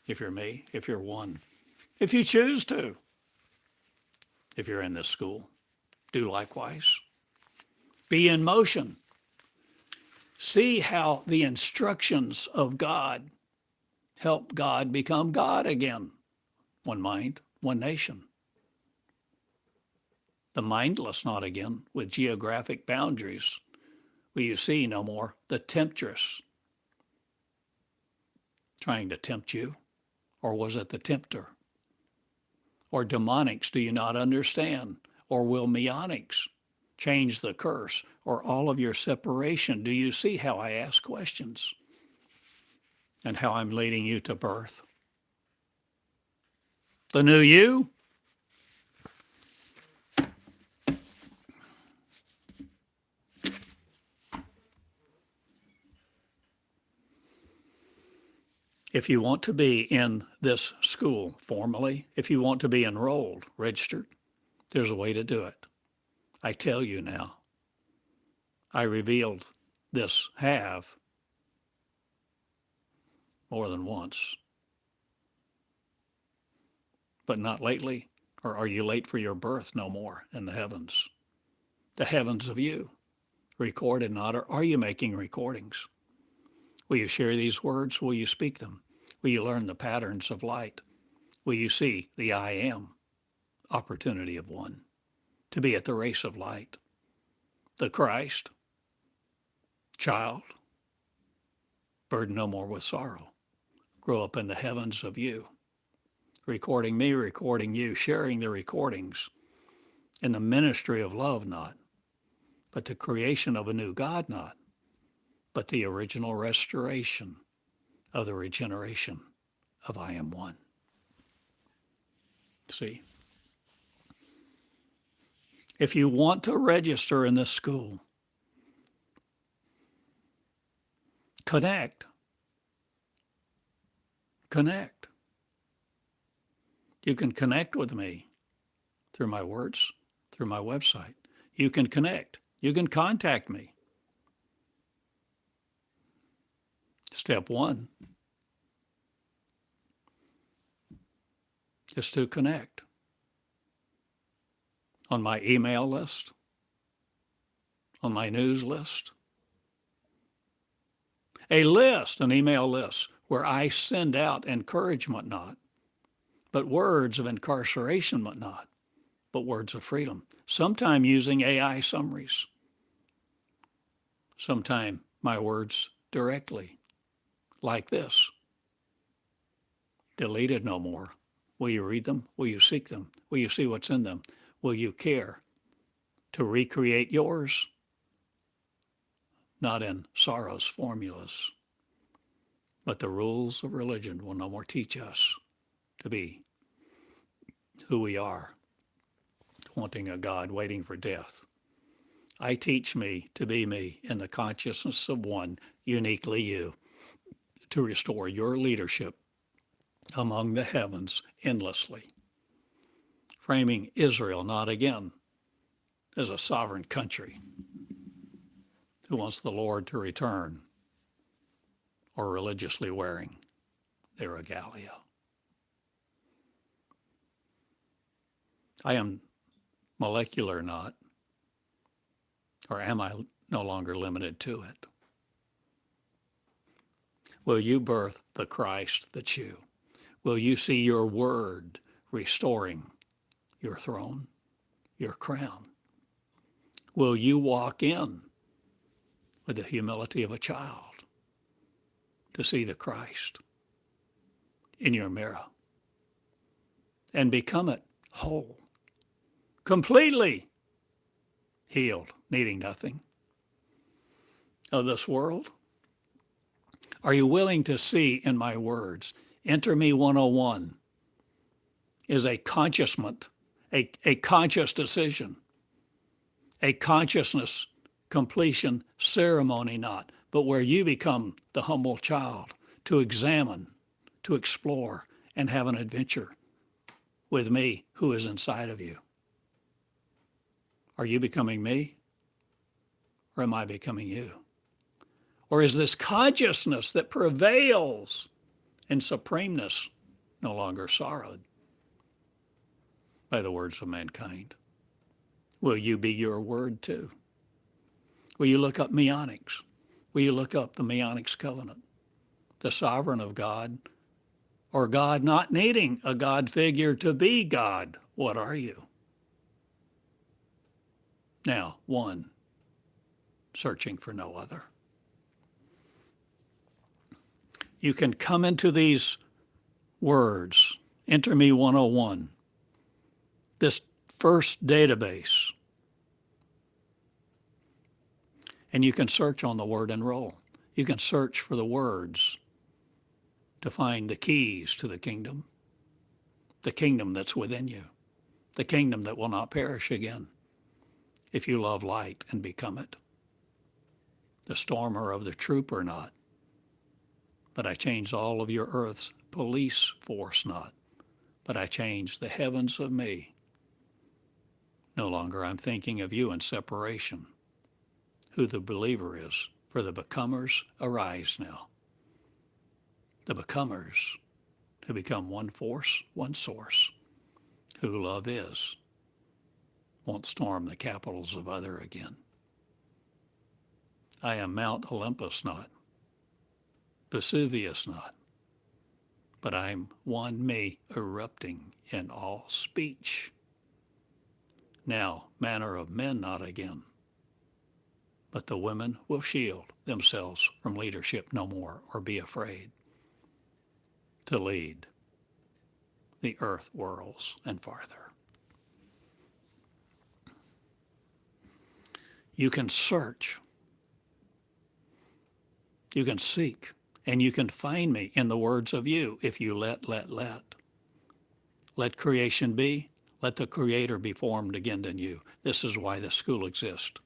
if you're me, if you're one, if you choose to. If you're in this school, do likewise. Be in motion. See how the instructions of God help God become God again. One mind, one nation. The mindless not again with geographic boundaries. Will you see no more the temptress trying to tempt you? Or was it the tempter? Or demonics do you not understand? Or will meonics change the curse? Or all of your separation? Do you see how I ask questions? And how I'm leading you to birth? The new you? If you want to be in this school formally, if you want to be enrolled, registered, there's a way to do it. I tell you now, I revealed this have more than once. But not lately, or are you late for your birth no more in the heavens? The heavens of you, recorded not, or are you making recordings? Will you share these words? Will you speak them? Will you learn the patterns of light? Will you see the I am opportunity of one to be at the race of light? The Christ, child, burden no more with sorrow, grow up in the heavens of you, recording me, recording you, sharing the recordings in the ministry of love not, but the creation of a new God not, but the original restoration of the regeneration of I am one. See? If you want to register in this school, connect. Connect. You can connect with me through my words, through my website. You can connect. You can contact me. Step one is to connect on my email list, on my news list, an email list where I send out encouragement not, but words of incarceration not, but words of freedom. Sometime using AI summaries. Sometime my words directly, like this. Deleted no more. Will you read them? Will you seek them? Will you see what's in them? Will you care to recreate yours? Not in sorrow's formulas, but the rules of religion will no more teach us to be who we are, wanting a God waiting for death. I teach me to be me in the consciousness of one, uniquely you, to restore your leadership among the heavens endlessly, framing Israel not again as a sovereign country who wants the Lord to return or religiously wearing their regalia. I am molecular not, or am I no longer limited to it? Will you birth the Christ that's you? Will you see your word restoring your throne, your crown? Will you walk in with the humility of a child to see the Christ in your mirror and become it whole, completely healed, needing nothing of this world? Are you willing to see in my words? Enter Me 101 is a consciousment, a conscious decision, a consciousness completion ceremony not, but where you become the humble child to examine, to explore, and have an adventure with me who is inside of you. Are you becoming me? Or am I becoming you? Or is this consciousness that prevails in supremeness no longer sorrowed by the words of mankind? Will you be your word too? Will you look up Meonics? Will you look up the Meonics covenant? The sovereign of God, or God not needing a God figure to be God? What are you? Now, one, searching for no other. You can come into these words, Enter Me 101, this first database, and you can search on the word enroll. You can search for the words to find the keys to the kingdom that's within you, the kingdom that will not perish again if you love light and become it. The stormer of the troop or not, but I changed all of your earth's police force not, but I changed the heavens of me. No longer I'm thinking of you in separation, who the believer is, for the becomers arise now. The becomers who become one force, one source, who love is, won't storm the capitals of other again. I am Mount Olympus not, Vesuvius not, but I'm one me erupting in all speech. Now, manner of men not again, but the women will shield themselves from leadership no more or be afraid to lead the earth whirls and farther. You can search, you can seek, and you can find me in the words of you if you let. Let creation be, Let the Creator be formed again in you. This is why the school exists.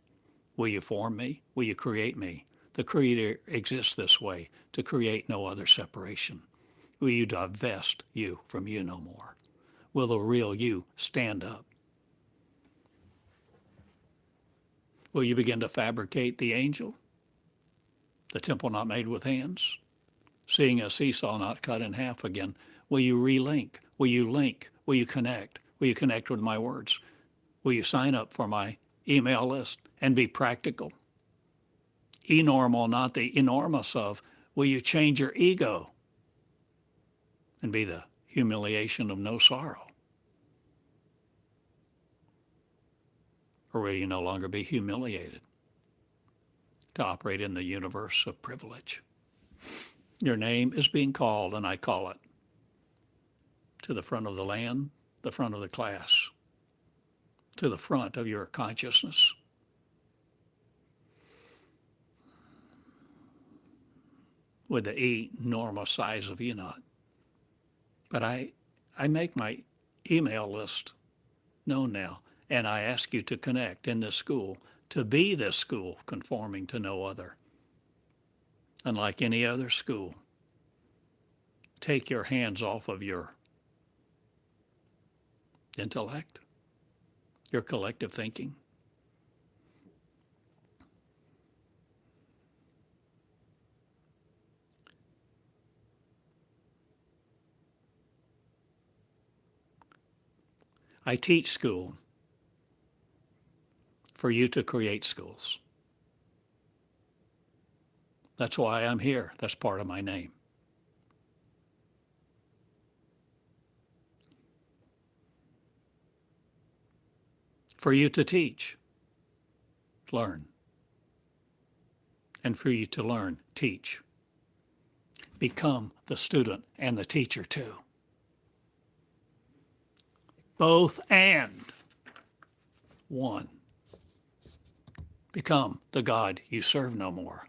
Will you form me? Will you create me? The Creator exists this way, to create no other separation. Will you divest you from you no more? Will the real you stand up? Will you begin to fabricate the angel, the temple not made with hands? Seeing a seesaw not cut in half again, will you relink? Will you link? Will you connect? Will you connect with my words? Will you sign up for my email list and be practical? Enormal, not the enormous of. Will you change your ego and be the humiliation of no sorrow? Or will you no longer be humiliated to operate in the universe of privilege? Your name is being called, and I call it to the front of the land, the front of the class, to the front of your consciousness. With the enormous size of you not. But I make my email list known now, and I ask you to connect in this school, to be this school, conforming to no other. Unlike any other school, take your hands off of your intellect, your collective thinking. I teach school for you to create schools. That's why I'm here. That's part of my name. For you to teach, learn. And for you to learn, teach. Become the student and the teacher too. Both and one. Become the God you serve no more.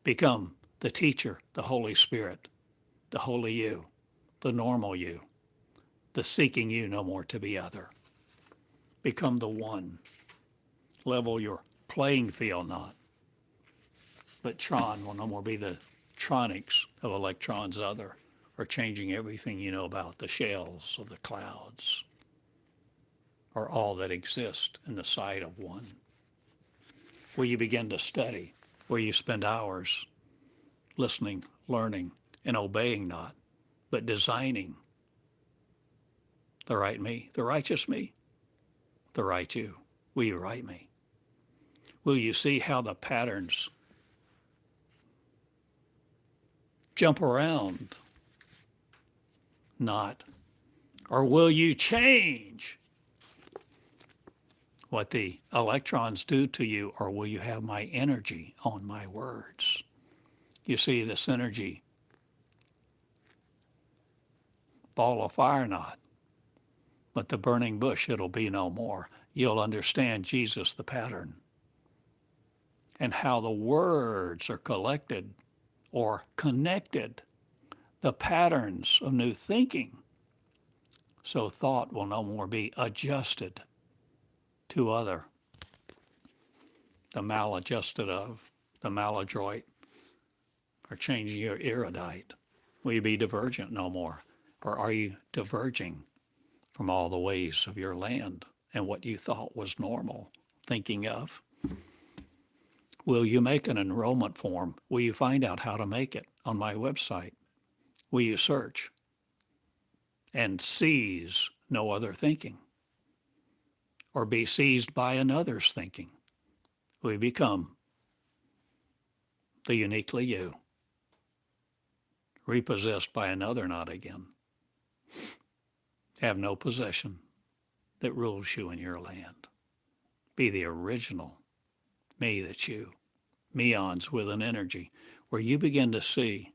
Become the teacher, the Holy Spirit, the holy you, the normal you, the seeking you no more to be other. Become the one. Level your playing field not. But Tron will no more be the tronics of electrons other, or changing everything you know about the shells of the clouds, or all that exists in the sight of one. Will you begin to study? Will you spend hours listening, learning, and obeying not, but designing the right me, the righteous me, the right you? Will you right me? Will you see how the patterns jump around? Not. Or will you change what the electrons do to you, or will you have my energy on my words? You see this energy, ball of fire not, but the burning bush, it'll be no more. You'll understand Jesus, the pattern, and how the words are collected or connected, the patterns of new thinking. So thought will no more be adjusted to other, the maladjusted of, the maladroit, or changing your erudite. Will you be divergent no more? Or are you diverging from all the ways of your land and what you thought was normal thinking of? Will you make an enrollment form? Will you find out how to make it on my website? Will you search and seize no other thinking, or be seized by another's thinking? Will you become the uniquely you, repossessed by another not again? Have no possession that rules you in your land. Be the original me that's you, meons with an energy where you begin to see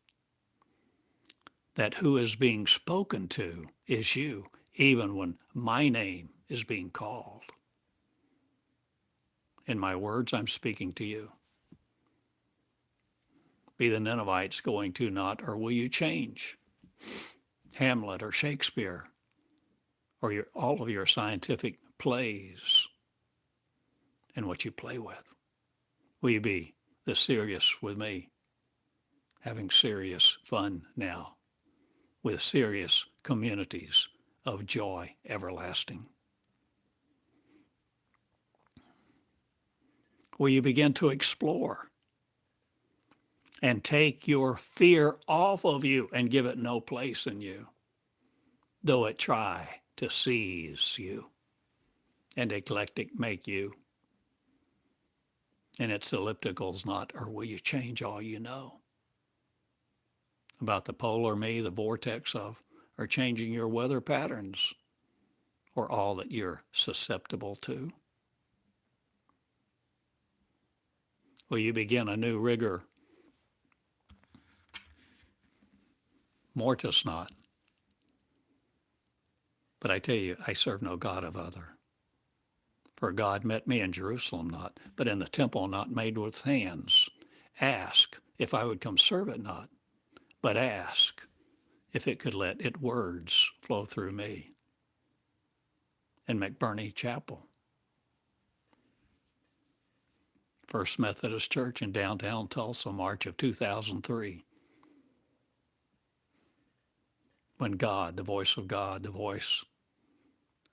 that who is being spoken to is you, even when my name is being called. In my words, I'm speaking to you. Be the Ninevites going to not, or will you change? Hamlet or Shakespeare or all of your scientific plays and what you play with? Will you be the serious with me, having serious fun now, with serious communities of joy everlasting? Will you begin to explore and take your fear off of you and give it no place in you, though it try to seize you and eclectic make you, and its ellipticals not? Or will you change all you know about the polar me, the vortex of, or changing your weather patterns, or all that you're susceptible to? Will you begin a new rigor mortis not? But I tell you, I serve no God of other. For God met me in Jerusalem not, but in the temple not made with hands. Ask if I would come serve it not, but ask if it could let its words flow through me in McBurney Chapel, First Methodist Church in downtown Tulsa, March of 2003. When God, the voice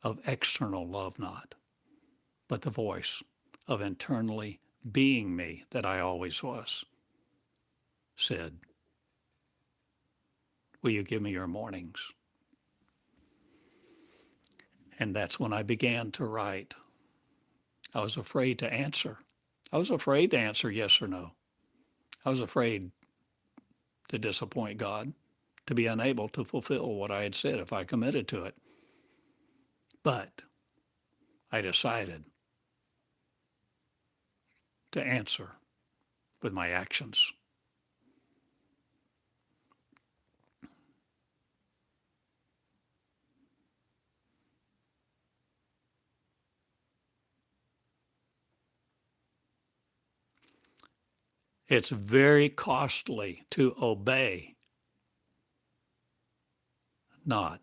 of external love not, but the voice of internally being me that I always was, said, will you give me your mornings? And that's when I began to write. I was afraid to answer. I was afraid to answer yes or no. I was afraid to disappoint God, to be unable to fulfill what I had said if I committed to it. But I decided to answer with my actions. It's very costly to obey not,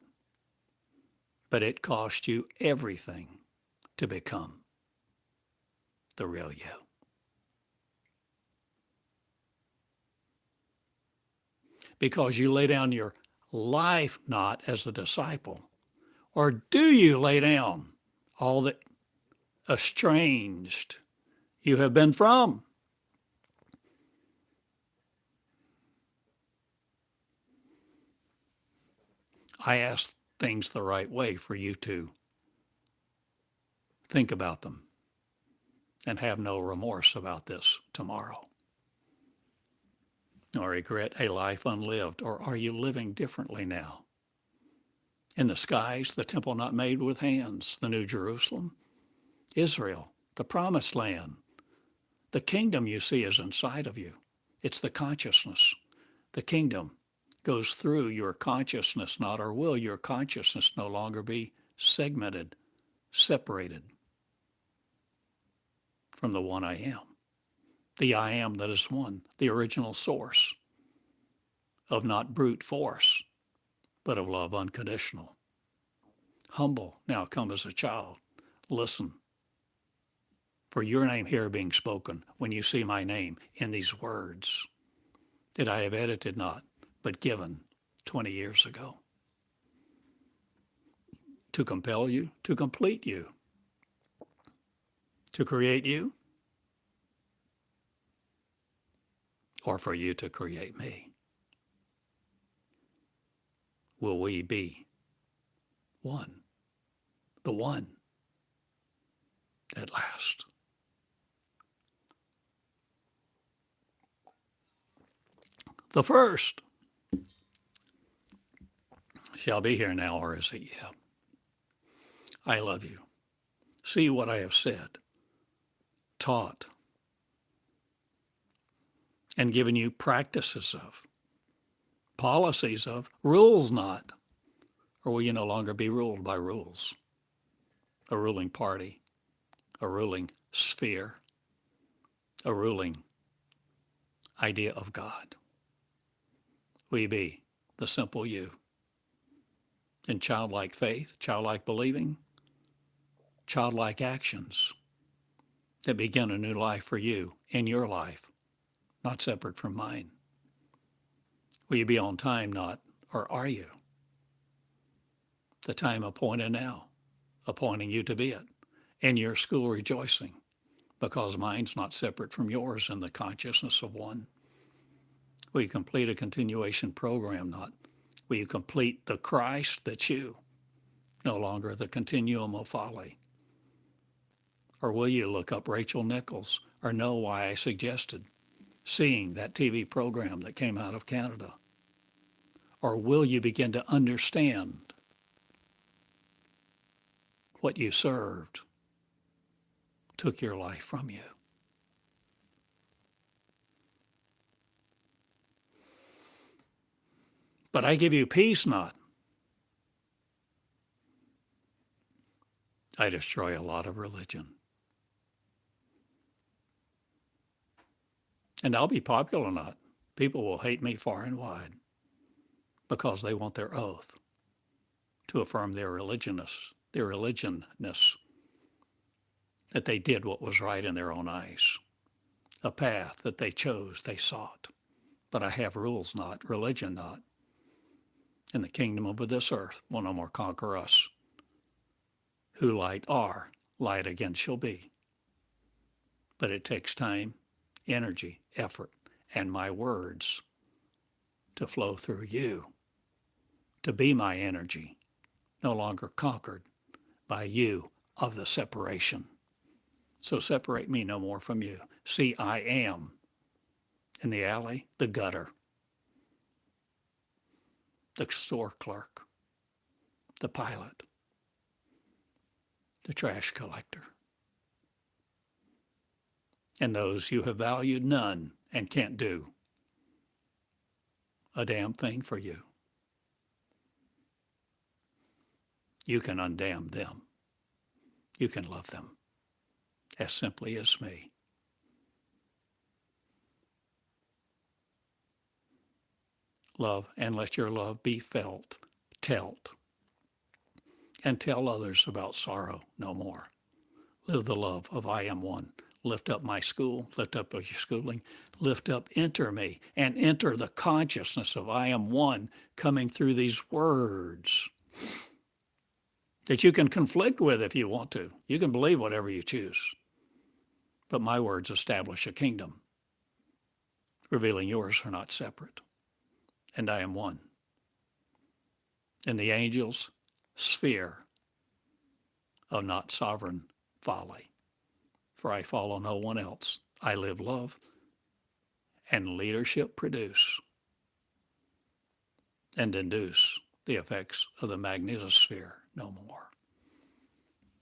but it costs you everything to become the real you. Because you lay down your life not as a disciple, or do you lay down all that estranged you have been from? I ask things the right way for you to think about them and have no remorse about this tomorrow, or regret a life unlived. Or are you living differently now? In the skies, the temple not made with hands, the New Jerusalem, Israel, the promised land, the kingdom you see is inside of you. It's the consciousness. The kingdom goes through your consciousness, not, or will your consciousness no longer be segmented, separated from the one I am, the I am that is one, the original source of not brute force, but of love unconditional. Humble, now come as a child. Listen for your name here being spoken when you see my name in these words that I have edited not, but given 20 years ago, to compel you, to complete you, to create you, or for you to create me. Will we be one, the one at last? The first shall be here now, or is it yet? I love you. See what I have said, taught, and given you practices of, policies of, rules not, or will you no longer be ruled by rules? A ruling party, a ruling sphere, a ruling idea of God. Will you be the simple you in childlike faith, childlike believing, childlike actions that begin a new life for you in your life, not separate from mine? Will you be on time, not, or are you? The time appointed now, appointing you to be it, in your school rejoicing, because mine's not separate from yours in the consciousness of one. Will you complete a continuation program, not? Will you complete the Christ that's you, no longer the continuum of folly? Or will you look up Rachel Nichols or know why I suggested seeing that TV program that came out of Canada? Or will you begin to understand what you served took your life from you? But I give you peace, not. I destroy a lot of religion. And I'll be popular, not. People will hate me far and wide because they want their oath to affirm their religionness, that they did what was right in their own eyes, a path that they chose, they sought. But I have rules, not religion, not. In the kingdom of this earth will no more conquer us. Who light are, light again shall be. But it takes time, energy, effort, and my words to flow through you, to be my energy, no longer conquered by you of the separation. So separate me no more from you. See, I am in the alley, the gutter, the store clerk, the pilot, the trash collector, and those you have valued none and can't do a damn thing for you. You can undamn them. You can love them as simply as me. Love, and let your love be felt, telt, and tell others about sorrow no more. Live the love of I am one. Lift up my school, lift up your schooling, lift up, enter me, and enter the consciousness of I am one coming through these words that you can conflict with if you want to. You can believe whatever you choose. But my words establish a kingdom, revealing yours are not separate. And I am one. In the angels' sphere of not sovereign folly. For I follow no one else. I live love and leadership produce and induce the effects of the magnetosphere no more.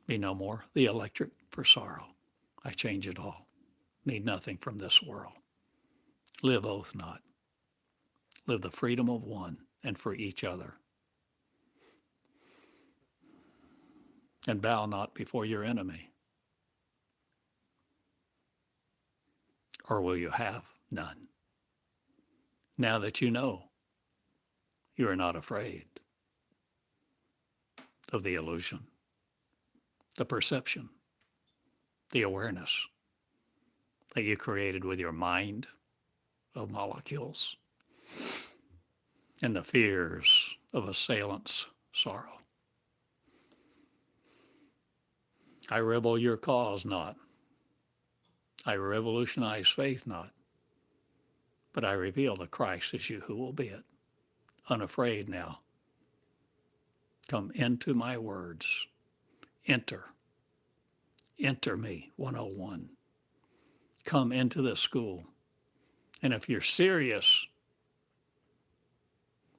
Be no more the electric for sorrow. I change it all. Need nothing from this world. Live oath not. Live the freedom of one and for each other. And bow not before your enemy. Or will you have none? Now that you know, you are not afraid of the illusion, the perception, the awareness that you created with your mind of molecules and the fears of assailants' sorrow. I rebel your cause not. I revolutionize faith not. But I reveal the Christ as you who will be it. Unafraid now. Come into my words. Enter. Enter me, 101. Come into this school. And if you're serious,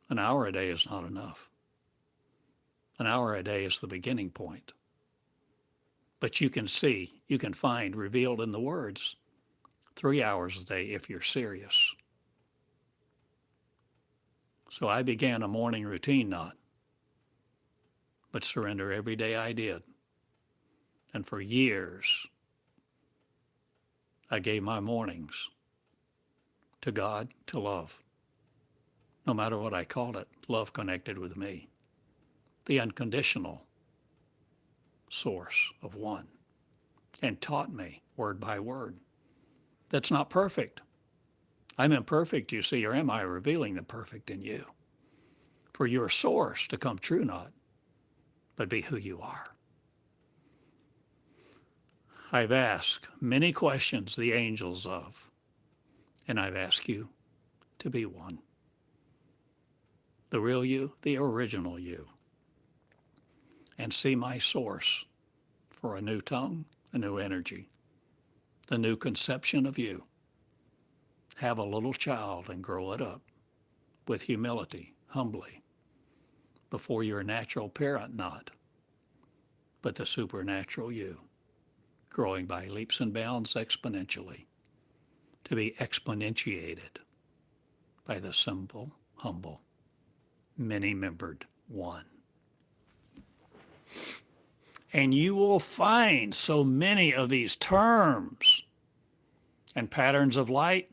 an hour a day is not enough. An hour a day is the beginning point. But you can see, you can find revealed in the words 3 hours a day if you're serious. So I began a morning routine not, but surrender every day I did. And for years, I gave my mornings to God, to love. No matter what I called it, love connected with me. the unconditional source of one, and taught me word by word. That's not perfect. I'm imperfect, you see, or am I revealing the perfect in you? For your source to come true not, but be who you are. I've asked many questions the angels of, and I've asked you to be one. The real you, the original you. And see my source for a new tongue, a new energy, the new conception of you. Have a little child and grow it up with humility, humbly, before your natural parent not, but the supernatural you, growing by leaps and bounds exponentially, to be exponentiated by the simple, humble, many-membered one. And you will find so many of these terms and patterns of light,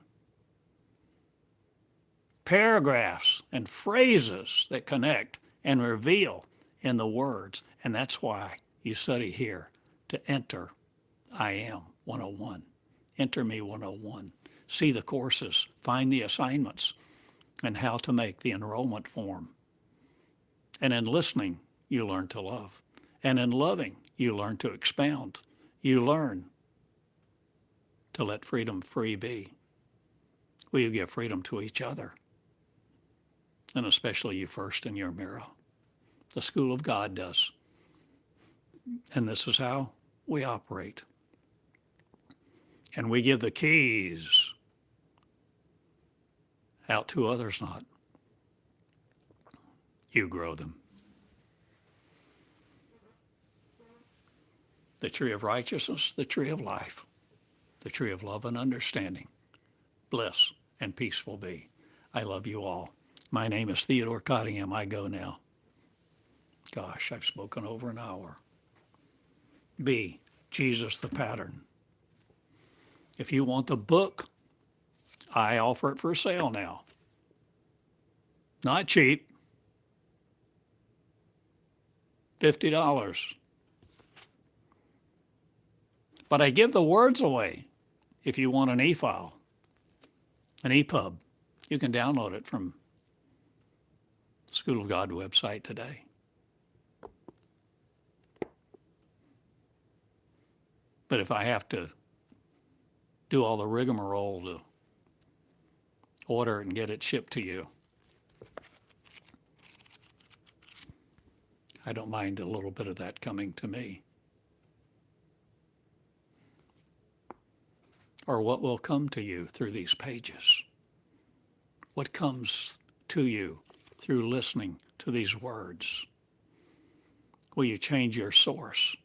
paragraphs and phrases that connect and reveal in the words. And that's why you study here to enter I Am 101. Enter Me 101. See the courses, find the assignments, and how to make the enrollment form. And in listening, you learn to love. And in loving, you learn to expound. You learn to let freedom free be. Will you give freedom to each other? And especially you first in your mirror. The school of God does. And this is how we operate. And we give the keys out to others not. You grow them. The tree of righteousness, the tree of life, the tree of love and understanding, bliss and peaceful be. I love you all. My name is Theodore Cottingham. I go now. Gosh, I've spoken over an hour. B, Jesus the pattern. If you want the book, I offer it for sale now. Not cheap. $50. But I give the words away if you want an e-file, an EPUB. You can download it from School of God website today. But if I have to do all the rigmarole to order it and get it shipped to you, I don't mind a little bit of that coming to me. Or what will come to you through these pages? What comes to you through listening to these words? Will you change your source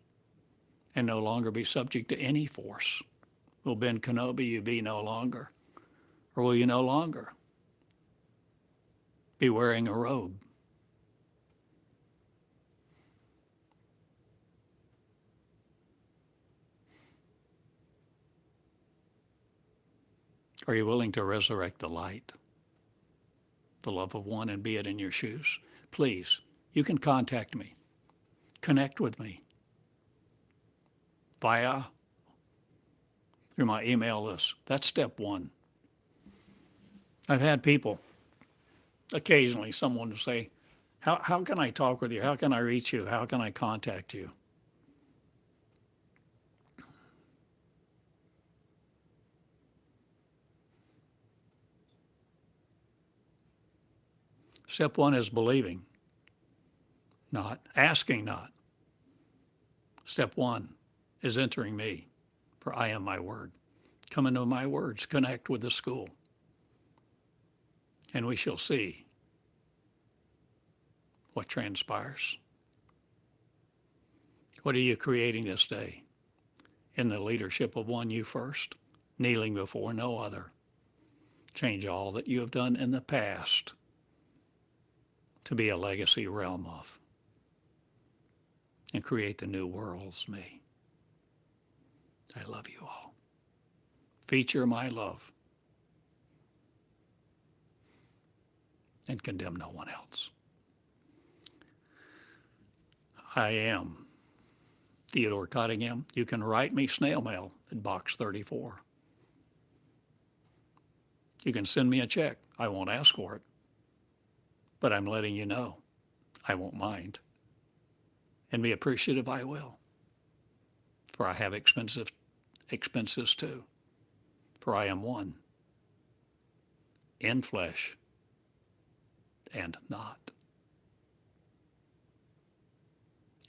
and no longer be subject to any force? Will Ben Kenobi you be no longer? Or will you no longer be wearing a robe? Are you willing to resurrect the light, the love of one, and be it in your shoes? Please, you can contact me. Connect with me through my email list. That's step one. I've had people, occasionally someone will say, how can I talk with you? How can I reach you? How can I contact you? Step one is believing, not asking not. Step one is entering me, for I am my word. Come into my words, connect with the school, and we shall see what transpires. What are you creating this day? In the leadership of one you first, kneeling before no other. Change all that you have done in the past to be a legacy realm of, and create the new world's me. I love you all. Feature my love and condemn no one else. I am Theodore Cottingham. You can write me snail mail at Box 34. You can send me a check. I won't ask for it, but I'm letting you know I won't mind. And be appreciative I will, for I have expenses too. For I am one, in flesh and not.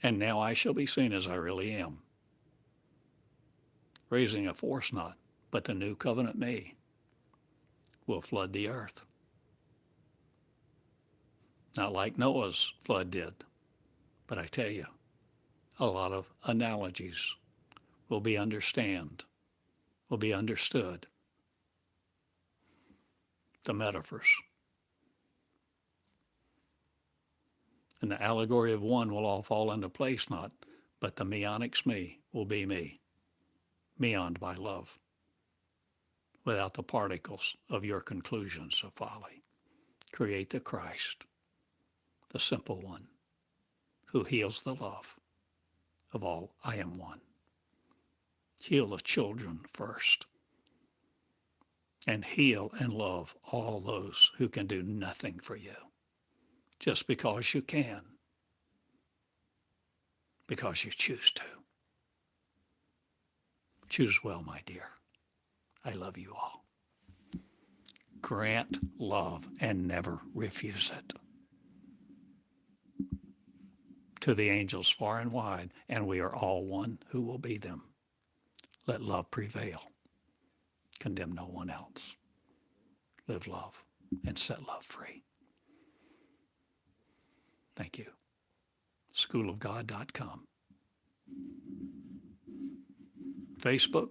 And now I shall be seen as I really am, raising a force not, but the new covenant me will flood the earth. Not like Noah's flood did, but I tell you, a lot of analogies will be understood. The metaphors. And the allegory of one will all fall into place not, but the meonics me will be me, meoned by love, without the particles of your conclusions of folly. Create the Christ, the simple one, who heals the love of all I am one. Heal the children first, and heal and love all those who can do nothing for you, just because you can, because you choose to. Choose well, my dear. I love you all. Grant love and never refuse it. To the angels far and wide, and we are all one who will be them. Let love prevail. Condemn no one else. Live love and set love free. Thank you. schoolofgod.com. Facebook,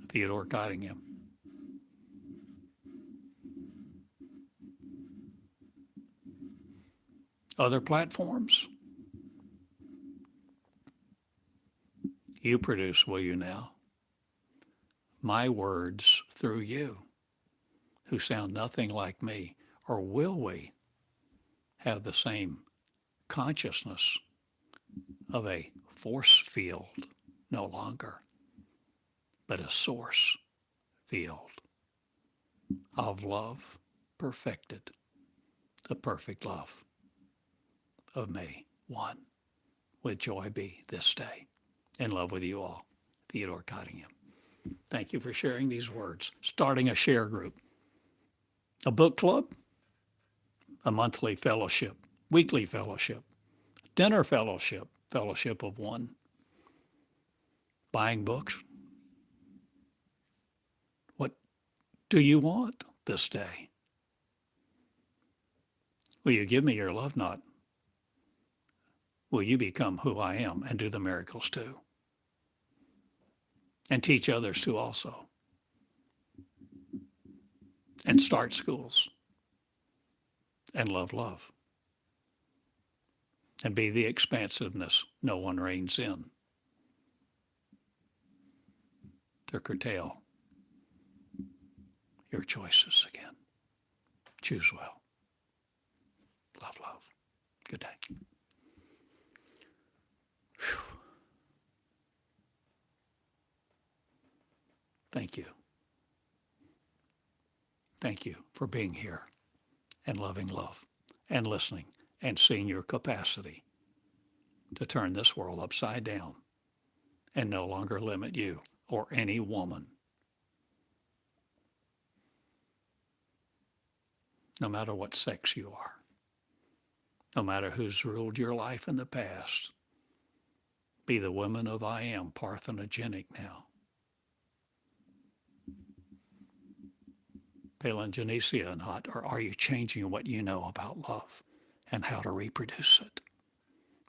Theodore Cottingham. Other platforms, you produce, will you now? My words through you, who sound nothing like me, or will we have the same consciousness of a force field no longer, but a source field of love perfected, the perfect love of me, one, with joy be this day. In love with you all, Theodore Cottingham. Thank you for sharing these words. Starting a share group, a book club, a monthly fellowship, weekly fellowship, dinner fellowship, fellowship of one, buying books. What do you want this day? Will you give me your love knot? Will you become who I am and do the miracles too? And teach others to also. And start schools. And love. And be the expansiveness no one reigns in to curtail your choices again. Choose well. Love. Good day. Whew. Thank you. Thank you for being here and loving love and listening and seeing your capacity to turn this world upside down and no longer limit you or any woman, no matter what sex you are, no matter who's ruled your life in the past. Be the women of I am parthenogenic now. Palingenesia not, or are you changing what you know about love and how to reproduce it?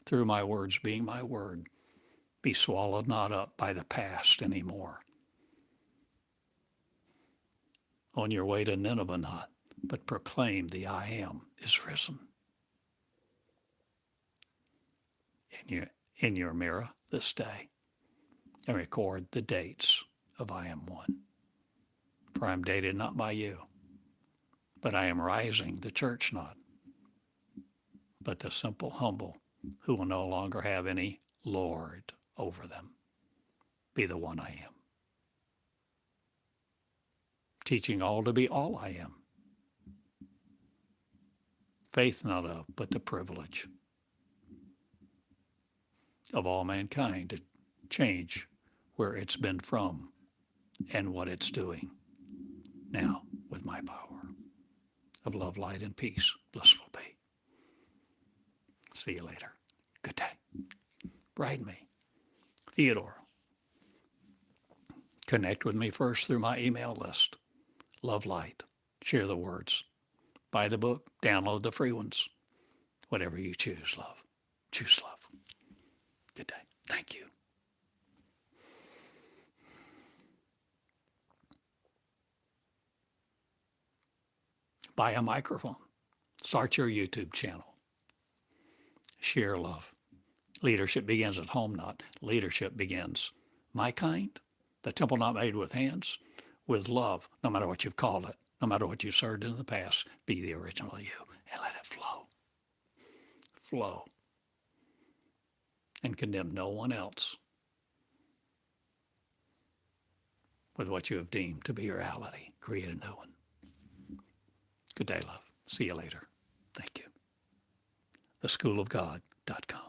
Through my words being my word, be swallowed not up by the past anymore. On your way to Nineveh not, but proclaim the I am is risen. In your mirror this day, and record the dates of I am one. For I am dated not by you, but I am rising the church not, but the simple, humble, who will no longer have any Lord over them. Be the one I am. Teaching all to be all I am. Faith not of, but the privilege of all mankind to change where it's been from and what it's doing now with my power of love, light, and peace. Blissful be. See you later. Good day. Write me. Theodore. Connect with me first through my email list. Love light. Share the words. Buy the book. Download the free ones. Whatever you choose, love. Choose love. Good day. Thank you. Buy a microphone. Start your YouTube channel. Share love. Leadership begins at home, not leadership begins. My kind, the temple not made with hands, with love, no matter what you've called it, no matter what you've served in the past, be the original you and let it flow. Flow. And condemn no one else with what you have deemed to be reality. Create a new one. Good day, love. See you later. Thank you. theschoolofgod.com